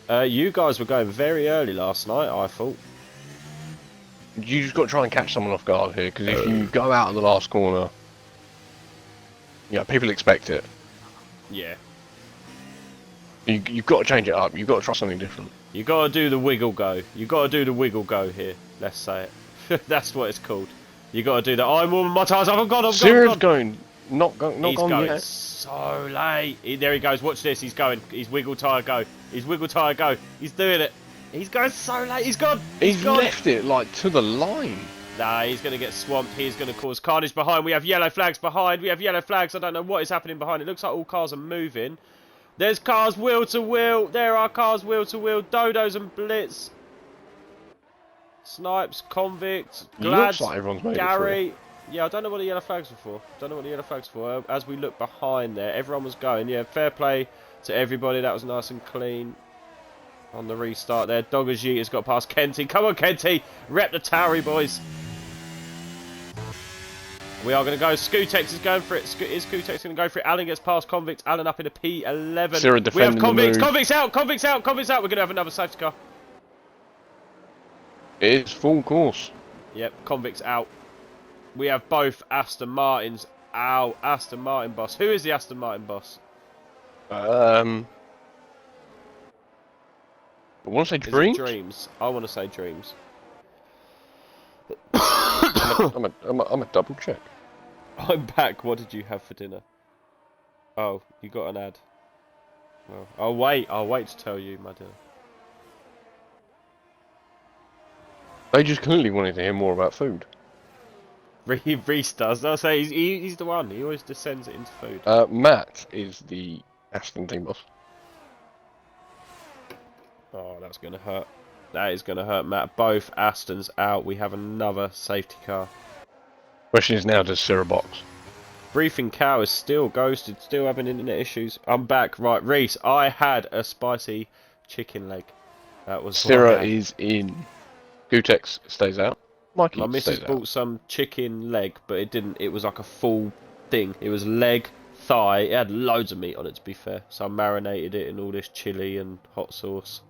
You guys were going very early last night, I thought. You just got to try and catch someone off guard here, because if you go out of the last corner, people expect it. Yeah. You've got to change it up. You've got to try something different. You got to do the wiggle go. You got to do the wiggle go here. Let's say it. That's what it's called. You got to do that. I'm warming my tyres. I'm gone. Sarah's going. Not gone yet. So late. There he goes. Watch this. He's going. He's wiggle tyre go. He's wiggle tyre go. He's doing it. He's going so late. He's gone. He's left it to the line. Nah, he's going to get swamped. He's going to cause carnage behind. We have yellow flags behind. We have yellow flags. I don't know what is happening behind. It looks like all cars are moving. There's cars wheel to wheel. There are cars wheel to wheel. Dodos and Blitz. Snipes, Convict, Glads, like everyone's made Gary. It yeah, I don't know what the yellow flags were for. As we look behind there, everyone was going. Yeah, fair play to everybody. That was nice and clean. On the restart there, Doggers Yeet has got past Kenty. Come on, Kenty! Rep the Towery, boys. We are going to go. Scootex is going for it. Is Scootex going to go for it? Alan gets past Convict. Alan up in a P11. Sarah We have defending Convicts. the move. Convicts out. Convicts out. Convicts out. We're going to have another safety car. It is full course. Yep, Convicts out. We have both Aston Martins out. Aston Martin boss. Who is the Aston Martin boss? I want to say Is it Dreams. Dreams? I want to say Dreams. I'm a double check. I'm back. What did you have for dinner? Oh, you got an ad. Well, I'll wait to tell you, my dear. They just clearly wanted to hear more about food. Reese does. I'll say he's the one. He always descends it into food. Matt is the Aston team boss. Oh, that's going to hurt. That is going to hurt, Matt. Both Astons out. We have another safety car. Question is now, does Sarah box? Briefing Cow is still ghosted, still having internet issues. I'm back. Right, Reese, I had a spicy chicken leg. That was Sarah is in. Gutex stays out. Mikey My stays missus out. bought some chicken leg, but it didn't. It was like a full thing. It was leg, thigh. It had loads of meat on it, to be fair. So I marinated it in all this chili and hot sauce.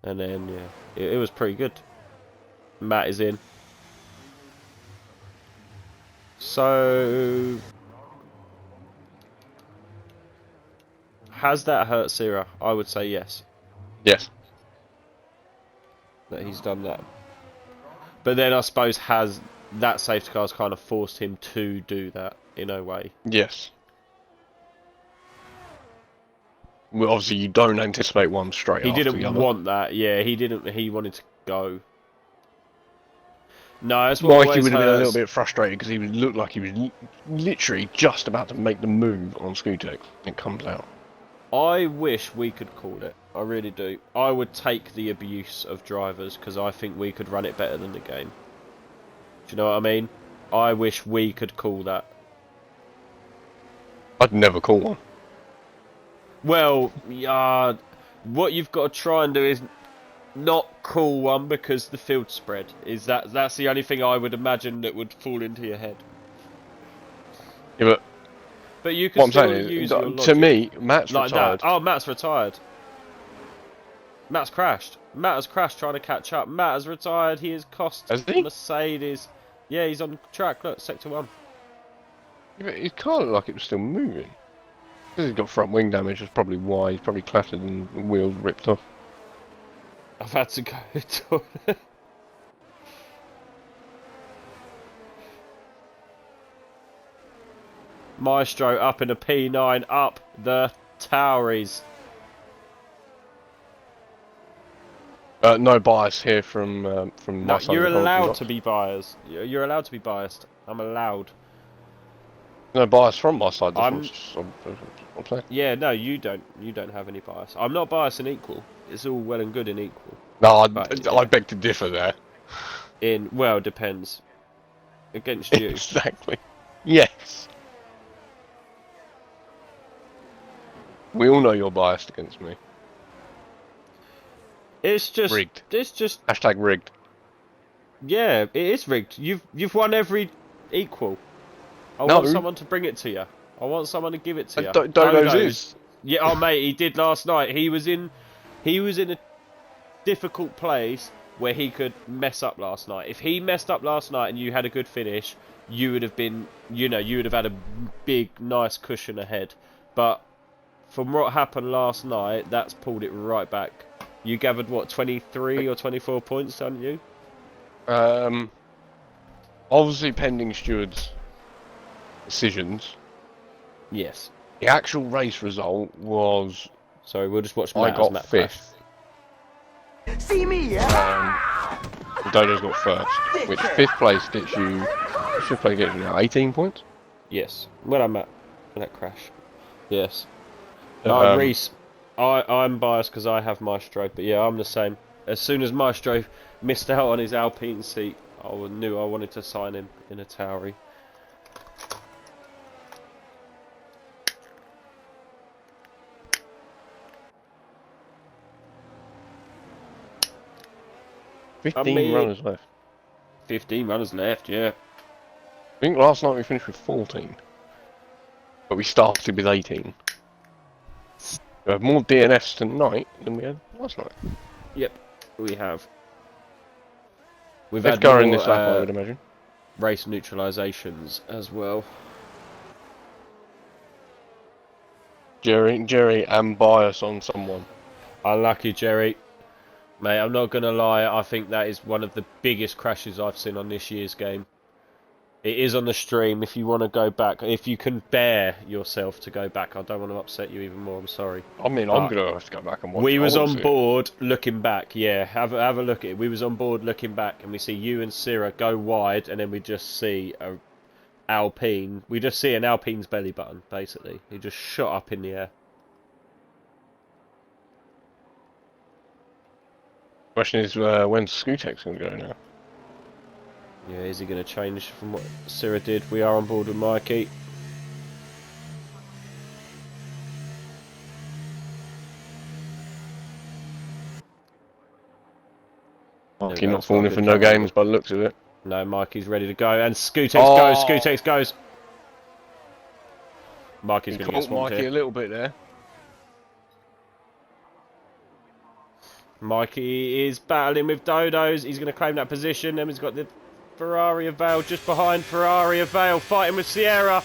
And then, yeah, it was pretty good. Matt is in. So, has that hurt Sierra? I would say yes, Yes. that he's done that. But then I suppose has that safety car's kind of forced him to do that in a way. Yes. Well, obviously, you don't anticipate one straight He after didn't the other. want that. Yeah, he didn't. He wanted to go. No, that's what Mikey always would have been a hurts. little bit frustrated because he looked like he was literally just about to make the move on Scootex. It comes out. I wish we could call it. I really do. I would take the abuse of drivers because I think we could run it better than the game. Do you know what I mean? I wish we could call that. I'd never call one. Well, yeah. What you've got to try and do is not call one because the field spread is that's the only thing I would imagine that would fall into your head. Yeah, But you can what I'm still saying use is, your to logic. me, Matt's Like retired. that. Oh, Matt's retired. Matt's crashed. Matt has crashed trying to catch up. Matt has retired. He has cost Has he? Mercedes. Yeah, he's on track. Look, sector 1. Yeah, but it can't look like it was still moving. Because he's got front wing damage, that's probably why. He's probably clattered and the wheels ripped off. I've had to go to Maestro up in a P9, up the Toweries. No bias here from No, my side. you're of the allowed box. to be biased. You're allowed to be biased. I'm allowed. No bias from my side. I'm I'm saying. Yeah, no, you don't. You don't have any bias. I'm not biased in equal. It's all well and good in equal. No, But, I beg to differ there. Well, depends. Against you. Exactly. Yes. We all know you're biased against me. It's just Rigged. It's just Hashtag rigged. yeah, it is rigged. You've won every equal. I No. want someone to bring it to you. I want someone to give it to you. Dodo's is. Yeah, oh mate, he did last night. He was in a difficult place where he could mess up last night. If he messed up last night and you had a good finish, you would have been, you would have had a big, nice cushion ahead. But from what happened last night, that's pulled it right back. You gathered what, 23 or 24 points, didn't you? Obviously pending stewards' decisions. Yes. The actual race result was Sorry, we'll just watch I Matt as got Matt crashed. fifth. See me, yeah? Dodo's got first, which fifth place gets you. Fifth place gets you now 18 points. Yes. Well done, Matt. That crash. Yes. No, Reese. I'm biased because I have Maestro, but yeah, I'm the same. As soon as Maestro missed out on his Alpine seat, I knew I wanted to sign him in a Tauri. Fifteen runners left. 15 runners left, yeah. I think last night we finished with 14, but we started with 18. We have more DNFs tonight than we had last night. Yep, we have. We've Let's had go in more, this lap, I would imagine. race neutralisations as well. Jerry, and bias on someone. Unlucky, Jerry. Mate, I'm not going to lie, I think that is one of the biggest crashes I've seen on this year's game. It is on the stream if you want to go back. If you can bear yourself to go back. I don't want to upset you even more, I'm sorry. I mean, I'm going to have to go back and watch We it. was on board looking back, yeah. Have a look at it. We was on board looking back and we see you and Syrah go wide and then we just see a Alpine. We just see an Alpine's belly button, basically. He just shot up in the air. Question is, when's Skutek's going to go now? Yeah, is he going to change from what Syrah did? We are on board with Mikey. Mikey not falling for no games by the looks of it. No, Mikey's ready to go. And Skutex goes, Skutex goes. Mikey's going to get swamped Mikey here. a little bit there. Mikey is battling with Dodos. He's going to claim that position. Then he's got the Ferrari of Vale just behind Ferrari of Vale, fighting with Sierra.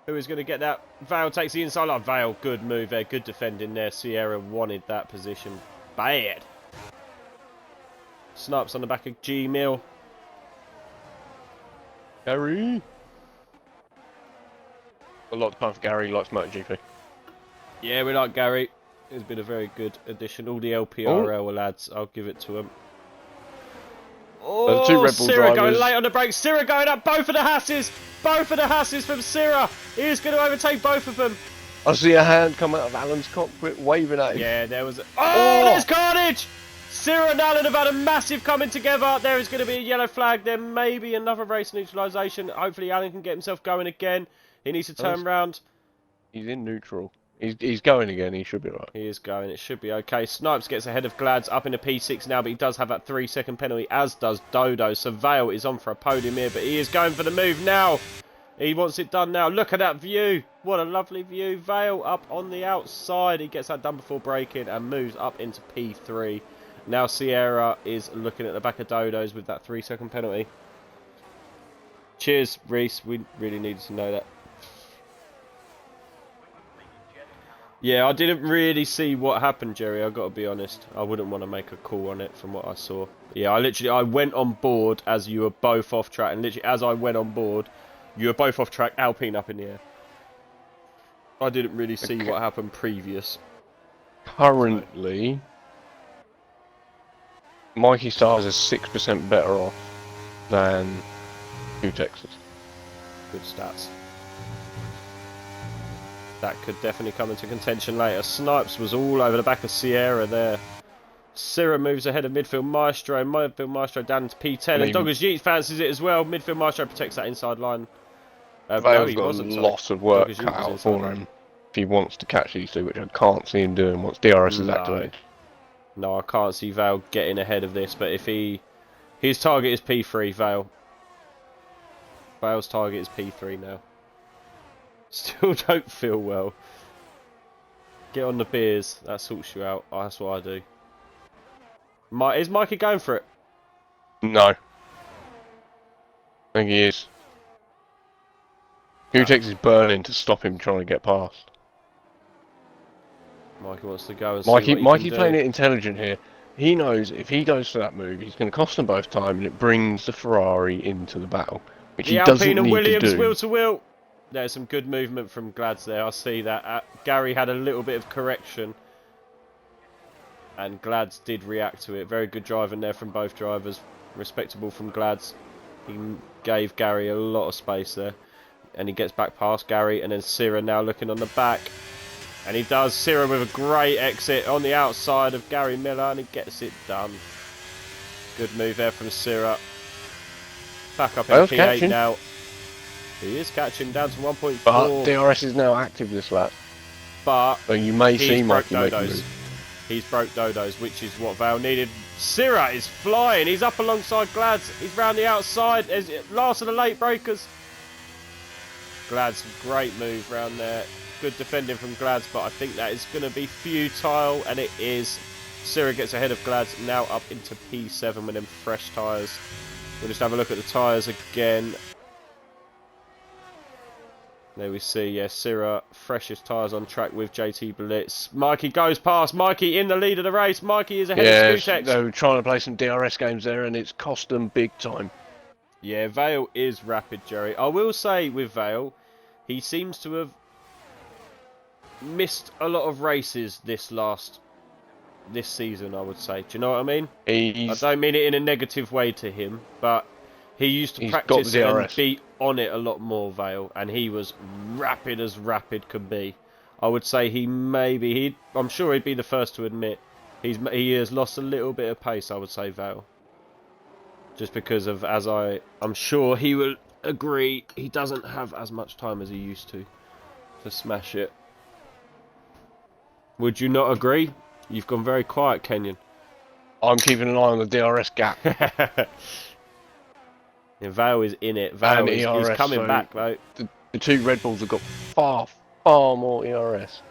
Who is going to get that? Vale takes the inside line. Vale, good move there. Good defending there. Sierra wanted that position bad. Snipes on the back of G Mill. Gary. A lot of time for Gary, likes MotoGP. Yeah, we like Gary. He's been a very good addition. All the LPRL lads, I'll give it to him. Oh, the two Red Bull Syrah drivers. going late on the brakes. Syrah going up. Both of the Hasses. Both of the Hasses from Syrah. He is going to overtake both of them. I see a hand come out of Alan's cockpit waving at him. Yeah, there was... Oh, there's carnage! Syrah and Alan have had a massive coming together. There is going to be a yellow flag. There may be another race neutralisation. Hopefully Alan can get himself going again. He needs to turn round. He's in neutral. He's going again. He should be right. He is going. It should be okay. Snipes gets ahead of Glads up in the P6 now, but he does have that 3-second penalty, as does Dodo. So Vale is on for a podium here, but he is going for the move now. He wants it done now. Look at that view. What a lovely view. Vale up on the outside. He gets that done before braking and moves up into P3. Now Sierra is looking at the back of Dodo's with that 3-second penalty. Cheers, Reese. We really needed to know that. Yeah, I didn't really see what happened, Jerry. I've got to be honest. I wouldn't want to make a call on it from what I saw. Yeah, I went on board as you were both off track. And literally, as I went on board, you were both off track, Alpine up in the air. I didn't really see what happened previous. Currently, Mikey Stars is 6% better off than Texas. Good stats. That could definitely come into contention later. Snipes was all over the back of Sierra there. Syrah moves ahead of Midfield Maestro. Midfield Maestro down to P10. And Doggers Yeats fancies it as well. Midfield Maestro protects that inside line. Vale's got a lot of work cut out for him if he wants to catch these two, which I can't see him doing once DRS is activated. No, I can't see Vale getting ahead of this. But if his target is P3, Vale. Vale's target is P3 now. Still don't feel well. Get on the beers. That sorts you out. Oh, that's what I do. Is Mikey going for it? No. I think he is. Q-Tex is burning to stop him trying to get past. Mikey wants to go and Mikey's playing it intelligent here. He knows if he goes for that move, he's going to cost them both time, and it brings the Ferrari into the battle, which he doesn't need to do. Williams wheel to wheel. There's some good movement from Glads there. I see that. Gary had a little bit of correction. And Glads did react to it. Very good driving there from both drivers. Respectable from Glads. He gave Gary a lot of space there. And he gets back past Gary. And then Syrah now looking on the back. And he does. Syrah with a great exit on the outside of Gary Miller. And he gets it done. Good move there from Syrah. Back up in P8 now. He is catching down to 1.4. But DRS is now active this lap. But so you may see Mikey make a move. He's broke Dodo's, which is what Vale needed. Syrah is flying. He's up alongside Glads. He's round the outside. Last of the late breakers. Glads, great move round there. Good defending from Glads, but I think that is going to be futile, and it is. Sierra gets ahead of Glads, now up into P7 with them fresh tyres. We'll just have a look at the tyres again. There we see, yeah, Sierra, freshest tyres on track with JT Blitz. Mikey goes past. Mikey in the lead of the race. Mikey is ahead of Skutex. They were trying to play some DRS games there, and it's cost them big time. Yeah, Vale is rapid, Jerry. I will say with Vale, he seems to have missed a lot of races this season, I would say. Do you know what I mean? I don't mean it in a negative way to him, but he used to practice and be on it a lot more, Vale, and he was rapid as rapid could be. I would say I'm sure he'd be the first to admit he has lost a little bit of pace, I would say, Vale. Just because of, I'm sure he will agree, he doesn't have as much time as he used to smash it. Would you not agree? You've gone very quiet, Kenyon. I'm keeping an eye on the DRS gap. Yeah, Vale is in it. Vale is coming back, though. The two Red Bulls have got far more ERS.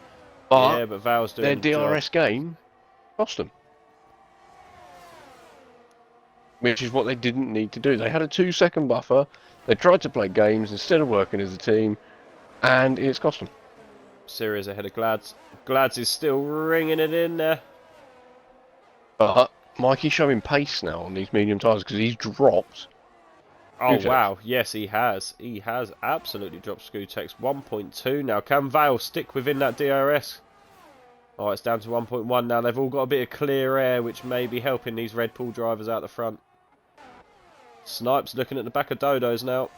But, yeah, but Vale's doing their DRS game cost them. Which is what they didn't need to do. They had a 2-second buffer. They tried to play games instead of working as a team. And it's cost them. Sirius ahead of Glads. Glads is still ringing it in there. But Mikey's showing pace now on these medium tyres because he's dropped. Oh, wow. Yes, he has. He has absolutely dropped Skutex. 1.2 now. Can Vale stick within that DRS? Oh, it's down to 1.1 now. They've all got a bit of clear air, which may be helping these Red Bull drivers out the front. Snipes looking at the back of Dodo's now.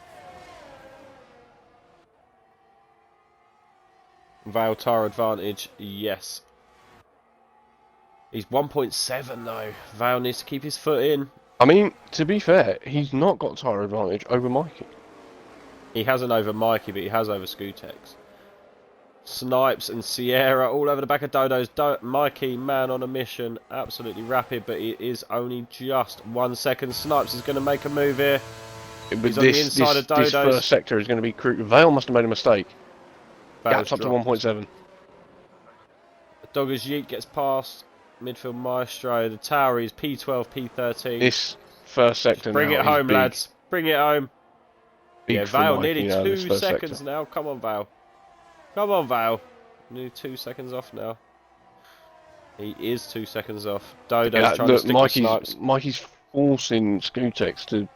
Vale tyre advantage, yes. He's 1.7 though. Vale needs to keep his foot in. I mean, to be fair, he's not got tyre advantage over Mikey. He hasn't over Mikey, but he has over Skutex. Snipes and Sierra all over the back of Dodo's. Mikey, man on a mission, absolutely rapid, but it is only just 1 second. Snipes is going to make a move here. He's on the inside of Dodo's. This first sector is going to be crucial. Vale must have made a mistake. Vale's Gaps up to 1.7. Doggers Yeet gets past. Midfield Maestro. The tower is P12, P13. This first sector Bring now it home, big. lads. Bring it home. Big Yeah, for Vale Mikey nearly now, 2 this first seconds sector. now. Come on, Vale. Come on, Vale. Nearly 2 seconds off now. He is 2 seconds off. Dodo's trying to stick with Snipes. Mikey's forcing Skutex to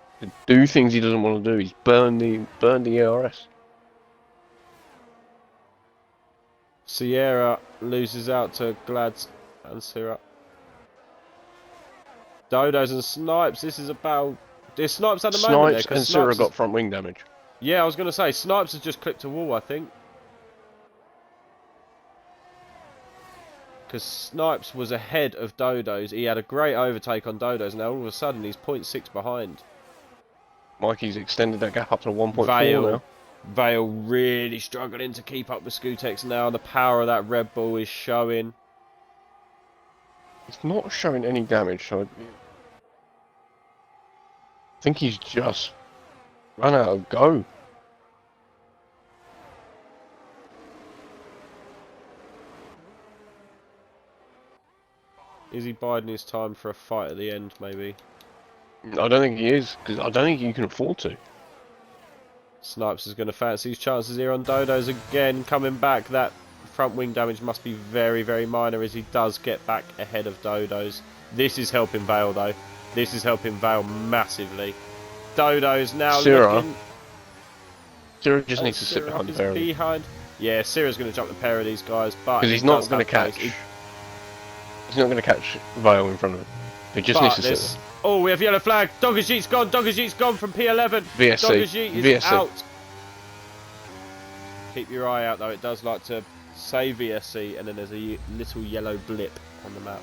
do things he doesn't want to do. He's burn the ARS. Sierra loses out to Glads and Syrah. Dodos and Snipes. This is a battle. There's Snipes at the moment there. Snipes and Syrah got front wing damage. Yeah, I was going to say, Snipes has just clipped a wall, I think. Because Snipes was ahead of Dodos. He had a great overtake on Dodos. Now all of a sudden he's 0.6 behind. Mikey's extended that gap up to 1.4 now. Vale really struggling to keep up with Skutex now. The power of that Red Bull is showing. It's not showing any damage, so I think he's just run out of go. Is he biding his time for a fight at the end, maybe? I don't think he is, because I don't think you can afford to. Snipes is going to fancy his chances here on Dodos again. Coming back, that front wing damage must be very, very minor as he does get back ahead of Dodos. This is helping Vale, though. This is helping Vale massively. Dodos now looking... Syrah just needs to sit behind the pair of them. Yeah, Syrah's going to jump the pair of these guys, but... Because he's not going to catch... He's not going to catch Vale in front of him. He just needs to sit there. Oh, we have yellow flag. Doggers gone. Doggers gone from P11. VSC. Doggers is VSC. out. Keep your eye out, though. It does like to say VSC, and then there's a little yellow blip on the map.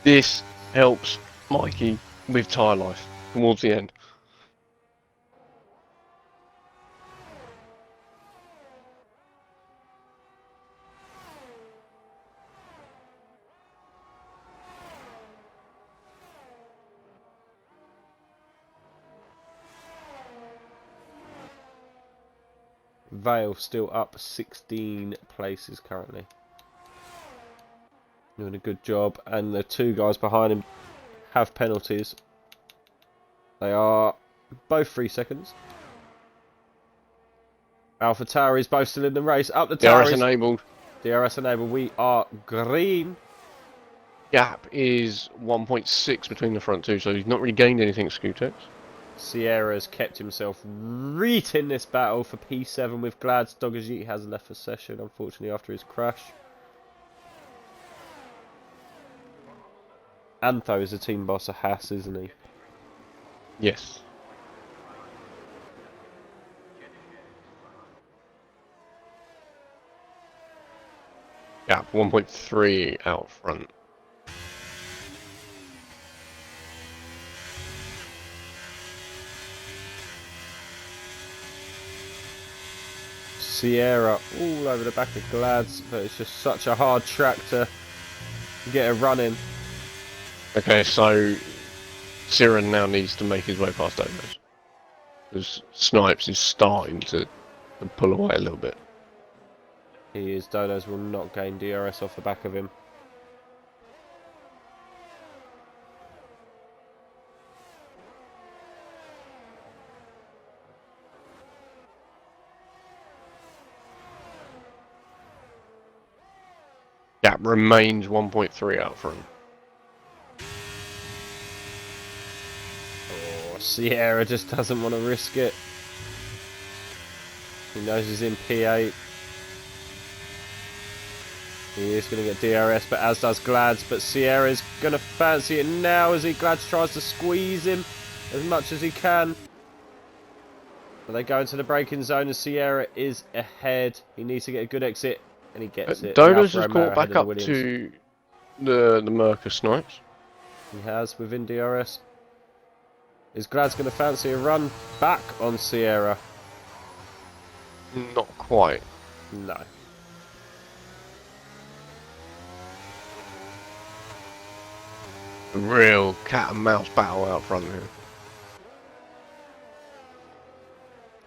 This helps Mikey with tyre life towards the end. Vale still up 16 places currently. Doing a good job, and the two guys behind him have penalties. They are both 3 seconds. Alpha Tauri is both still in the race. Up the DRS Tauris. enabled. DRS enabled. We are green. Gap is 1.6 between the front two, so he's not really gained anything, Scootex. Sierra's kept himself right in this battle for P7 with Glads. Dogajit has left the session, unfortunately, after his crash. Antho is a team boss of Haas, isn't he? Yes. Gap 1.3 out front. Sierra all over the back of Glads, but it's just such a hard track to get a run in. Okay, so Siren now needs to make his way past Dodos. Because Snipes is starting to pull away a little bit. He is. Dodos will not gain DRS off the back of him. Gap remains 1.3 out front. Oh, Sierra just doesn't want to risk it. He knows he's in P8. He is going to get DRS, but as does Glads. But Sierra's going to fancy it now as Glads tries to squeeze him as much as he can. But they go into the braking zone as Sierra is ahead. He needs to get a good exit, and he gets it. Dodos The has Alfa caught Romeo back ahead of up the to the Merca Snipes. He has within DRS. Is Glads going to fancy a run back on Sierra? Not quite. No. A real cat and mouse battle out front here.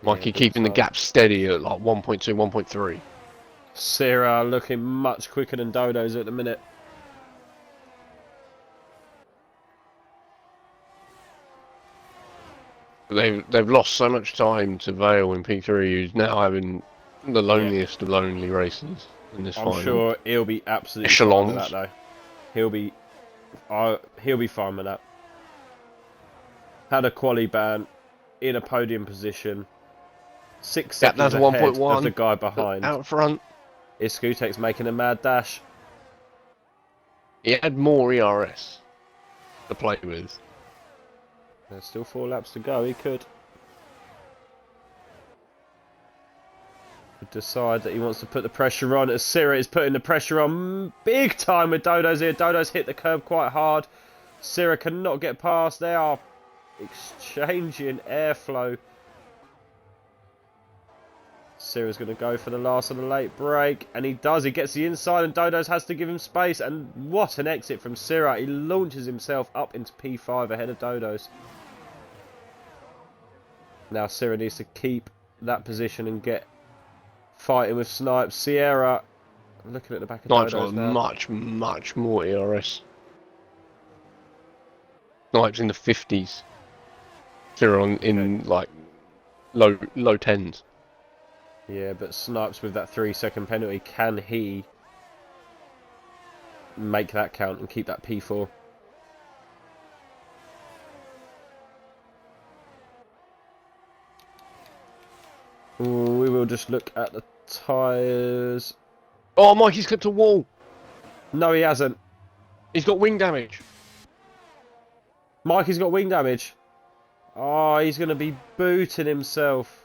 Mikey big keeping the time. gap steady at like 1.2, 1.3. Sierra looking much quicker than Dodos at the minute. They've lost so much time to Vale in P3, who's now having the loneliest of lonely races in this final. I'm sure he'll be absolutely Echelons. fine with that though. He'll be fine with that. Had a quali ban in a podium position. 6 seconds that's ahead 1.1 of the guy behind. out front. Is Skutek's making a mad dash? He had more ERS to play with. There's still 4 laps to go. He could decide that he wants to put the pressure on, as Sierra is putting the pressure on big time with Dodos here. Dodos hit the curb quite hard. Sierra cannot get past. They are exchanging airflow. Sierra's going to go for the last of the late break, and he does. He gets the inside, and Dodos has to give him space. And what an exit from Sierra. He launches himself up into P5 ahead of Dodos. Now Sierra needs to keep that position and get fighting with Snipes. Sierra looking at the back of Snipes Dodos got now. much more ERS. Snipes in the 50s. Zero in like low 10s. Yeah, but Snipes with that 3-second penalty, can he make that count and keep that P4? Ooh, we will just look at the tyres. Oh, Mikey's clipped a wall. No, he hasn't. He's got wing damage. Mikey's got wing damage. Oh, he's going to be booting himself.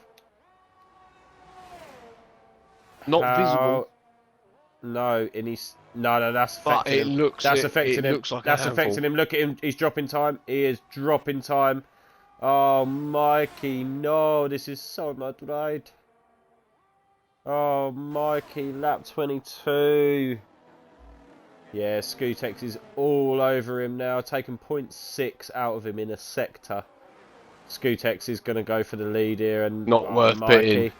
Not visible. No, and he's no. That's But affecting it him. looks. That's it affecting him. looks like That's a handful. affecting him. Look at him. He's dropping time. He is dropping time. Oh, Mikey, no! This is so not right. Oh, Mikey, lap 22. Yeah, Skutex is all over him now, taking 0.6 out of him in a sector. Skutex is going to go for the lead here, and Not worth Mikey. pitting.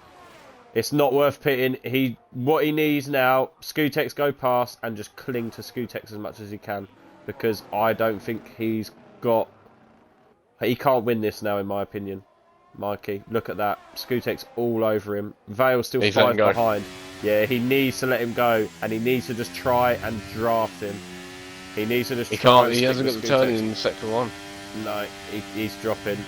It's not worth pitting. What he needs now, Skutex go past and just cling to Skutex as much as he can. Because I don't think he can't win this now, in my opinion. Mikey, look at that. Skutex all over him. Vale's still 5 behind. Yeah, he needs to let him go. And he needs to just try and draft him. He needs to just He hasn't got the turn in sector 1. No, he's dropping.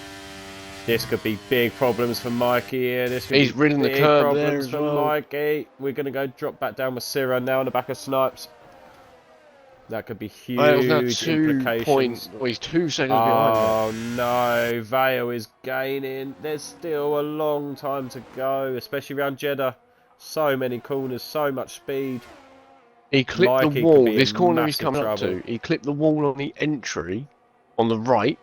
This could be big problems for Mikey here. He's ridden the curve there as for well. Mikey. We're going to go drop back down with Syrah now on the back of Snipes. That could be huge implications. He's 2 seconds behind. Oh no, Vale is gaining. There's still a long time to go, especially around Jeddah. So many corners, so much speed. He clipped the wall. This corner he's coming up to. He clipped the wall on the entry on the right,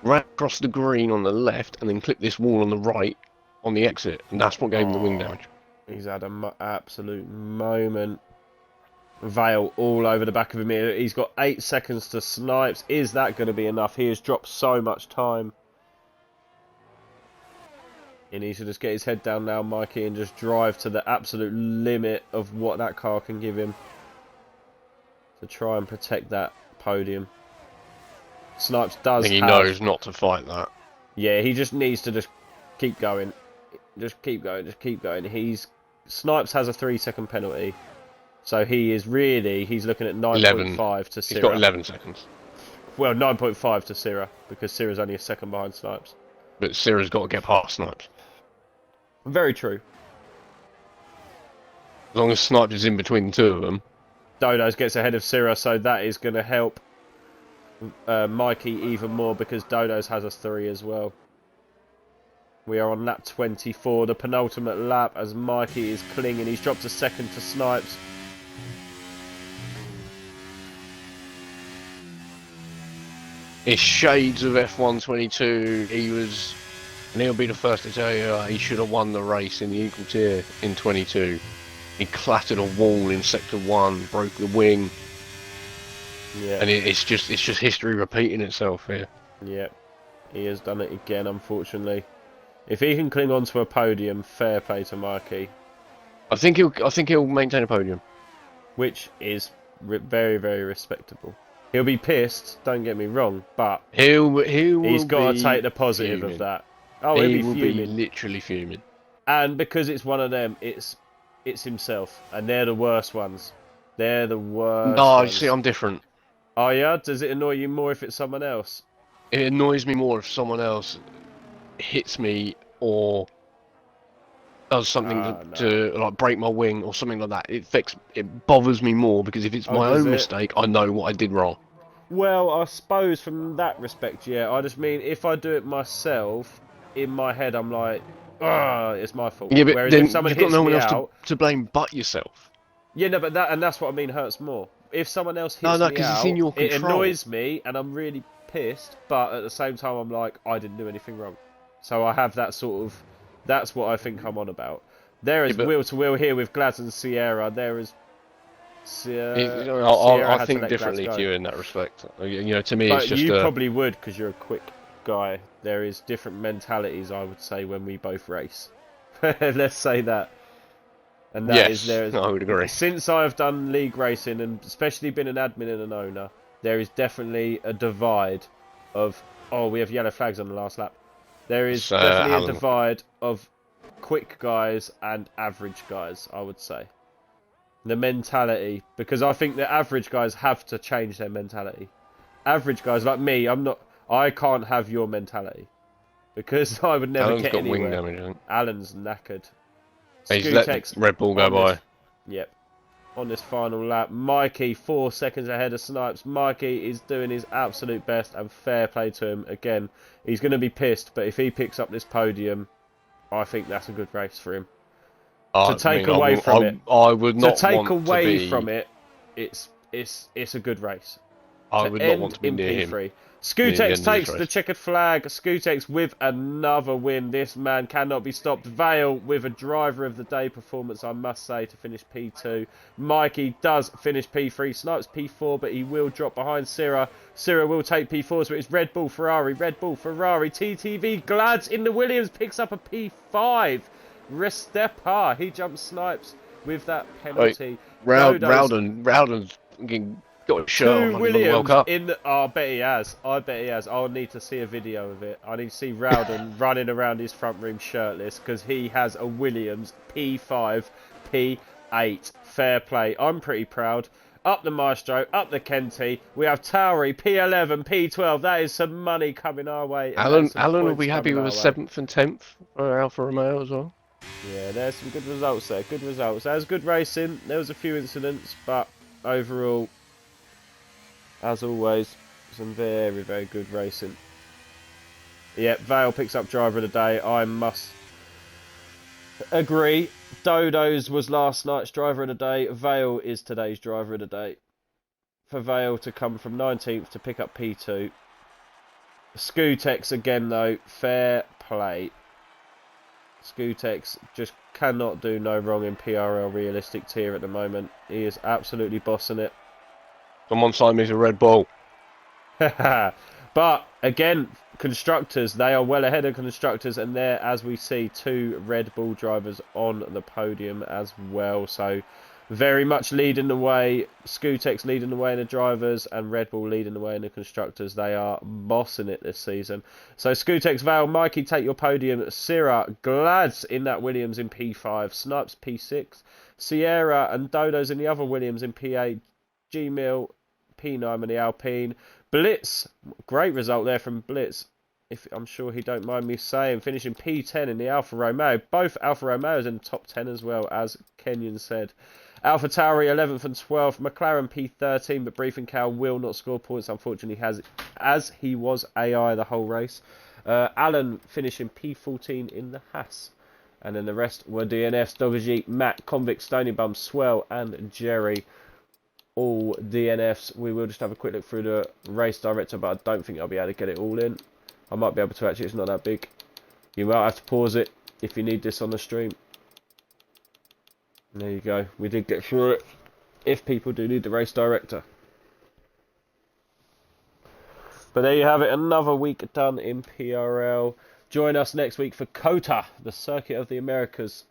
ran across the green on the left, and then clipped this wall on the right on the exit. And that's what gave him the wing damage. He's had an absolute moment. Vale all over the back of him here. He's got 8 seconds to Snipes. Is that going to be enough? He has dropped so much time. He needs to just get his head down now, Mikey, and just drive to the absolute limit of what that car can give him to try and protect that podium. Snipes does. I think he knows not to fight that. Yeah, he just needs to just keep going. Just keep going. Just keep going. Snipes has a 3-second penalty. So he's looking at 9.5 to Syrah. He's got 11 seconds. Well, 9.5 to Syrah, because Syrah's only a second behind Snipes. But Syrah's got to get past Snipes. Very true. As long as Snipes is in between the two of them. Dodos gets ahead of Syrah, so that is going to help Mikey even more, because Dodos has a 3 as well. We are on lap 24, the penultimate lap, as Mikey is clinging. He's dropped a second to Snipes. It's shades of F122. And he'll be the first to tell you he should have won the race in the equal tier in 22. He clattered a wall in sector 1, broke the wing. Yeah. And it's just history repeating itself here. Yeah, he has done it again, unfortunately. If he can cling on to a podium, fair play to Mikey. I think he'll maintain a podium, which is very, very respectable. He'll be pissed, don't get me wrong, but he's got to take the positive of that. Oh, he will be literally fuming. And because it's one of them, it's himself, and they're the worst ones. They're the worst. No, you see, I'm different. Oh yeah? Does it annoy you more if it's someone else? It annoys me more if someone else hits me or does something to like break my wing or something like that. It bothers me more, because if it's my own mistake, I know what I did wrong. Well, I suppose from that respect, yeah. I just mean, if I do it myself, in my head I'm like, it's my fault. Yeah, but whereas then if someone you've got hits no one me else out, to blame but yourself. Yeah, no, but that's what I mean hurts more. If someone else hits me because out, it's in your control. It annoys me and I'm really pissed, but at the same time I'm like, I didn't do anything wrong. So I have that sort of, that's what I think I'm on about. There is wheel to wheel here with Glads and Sierra. There is I think differently to you in that respect. You know, to me, but it's just you probably would, because you're a quick guy. There is different mentalities, I would say, when we both race. Let's say that. And that is there. I would agree. Since I've done league racing, and especially been an admin and an owner, there is definitely a divide of, we have yellow flags on the last lap. There is definitely a divide of quick guys and average guys, I would say. The mentality, because I think the average guys have to change their mentality. Average guys like me, I can't have your mentality, because I would never get anywhere. Wing damage, I think. Alan's knackered. He's let Red Bull go by. Yep. On this final lap, Mikey 4 seconds ahead of Snipes. Mikey is doing his absolute best, and fair play to him. Again, he's going to be pissed, but if he picks up this podium, I think that's a good race for him. To take away from it, I would not to take want away to be, from it. It's a good race. I would not want to be near him. Skutex takes the checkered flag. Skutex with another win. This man cannot be stopped. Vale with a driver of the day performance, I must say, to finish P2. Mikey does finish P3. Snipes P4, but he will drop behind Syrah. Syrah will take P4, so it's Red Bull, Ferrari, TTV. Glads in the Williams picks up a P5. Restepa. He jump snipes with that Wait, penalty. Rowden's fucking got a shirt on Two like he won the World Williams Cup. in the... Oh, I bet he has. I bet he has. I'll need to see a video of it. I need to see Rowden running around his front room shirtless because he has a Williams P5, P8. Fair play. I'm pretty proud. Up the Maestro, up the Kenty. We have Towery, P11, P12. That is some money coming our way. Alan will be happy with a 7th and 10th for Alfa Romeo as well. Yeah, there's some good results there. Good results. There was good racing. There was a few incidents, but overall, as always, some very, very good racing. Yep, Vale picks up driver of the day. I must agree. Dodo's was last night's driver of the day. Vale is today's driver of the day. For Vale to come from 19th to pick up P2. Scootex again though, fair play. Scootex just cannot do no wrong in PRL realistic tier at the moment. He is absolutely bossing it. Someone sign me a Red Bull. But again, constructors, they are well ahead of constructors, and there, as we see, 2 Red Bull drivers on the podium as well. So very much leading the way. Scootex leading the way in the drivers, and Red Bull leading the way in the constructors. They are bossing it this season. So Scootex, Val, Mikey, take your podium. Syrah, Glads in that Williams in P5. Snipes P6. Sierra and Dodo's in the other Williams in P8. G-Mill, P9 in the Alpine. Blitz, great result there from Blitz. If I'm sure he don't mind me saying, finishing P10 in the Alfa Romeo. Both Alfa Romeos in the top 10 as well, as Kenyon said. Alpha Tauri 11th and 12th. McLaren P13, but Briefing Cow will not score points, unfortunately, as he was AI the whole race. Alan finishing P14 in the Haas. And then the rest were DNFs. Dogaji, Matt, Convict, Stony Bum, Swell, and Jerry. All DNFs. We will just have a quick look through the race director, but I don't think I'll be able to get it all in. I might be able to, actually, it's not that big. You might have to pause it if you need this on the stream. There you go. We did get through it. If people do need the race director. But there you have it. Another week done in PRL. Join us next week for COTA, the Circuit of the Americas.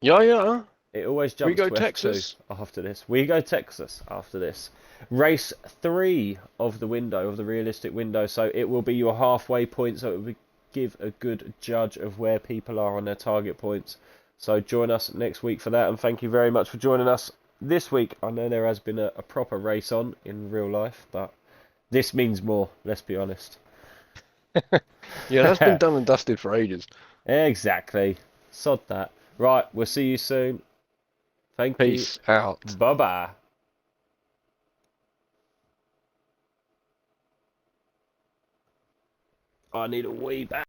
Yeah. It always jumps We go to F2 Texas after this. We go Texas after this. Race 3 of the window, of the realistic window. So it will be your halfway point. So it will give a good judge of where people are on their target points. So join us next week for that. And thank you very much for joining us this week. I know there has been a proper race on in real life, but this means more, let's be honest. Yeah, that's been done and dusted for ages. Exactly. Sod that. Right, we'll see you soon. Thank you. Peace out. Bye-bye. I need a wee back.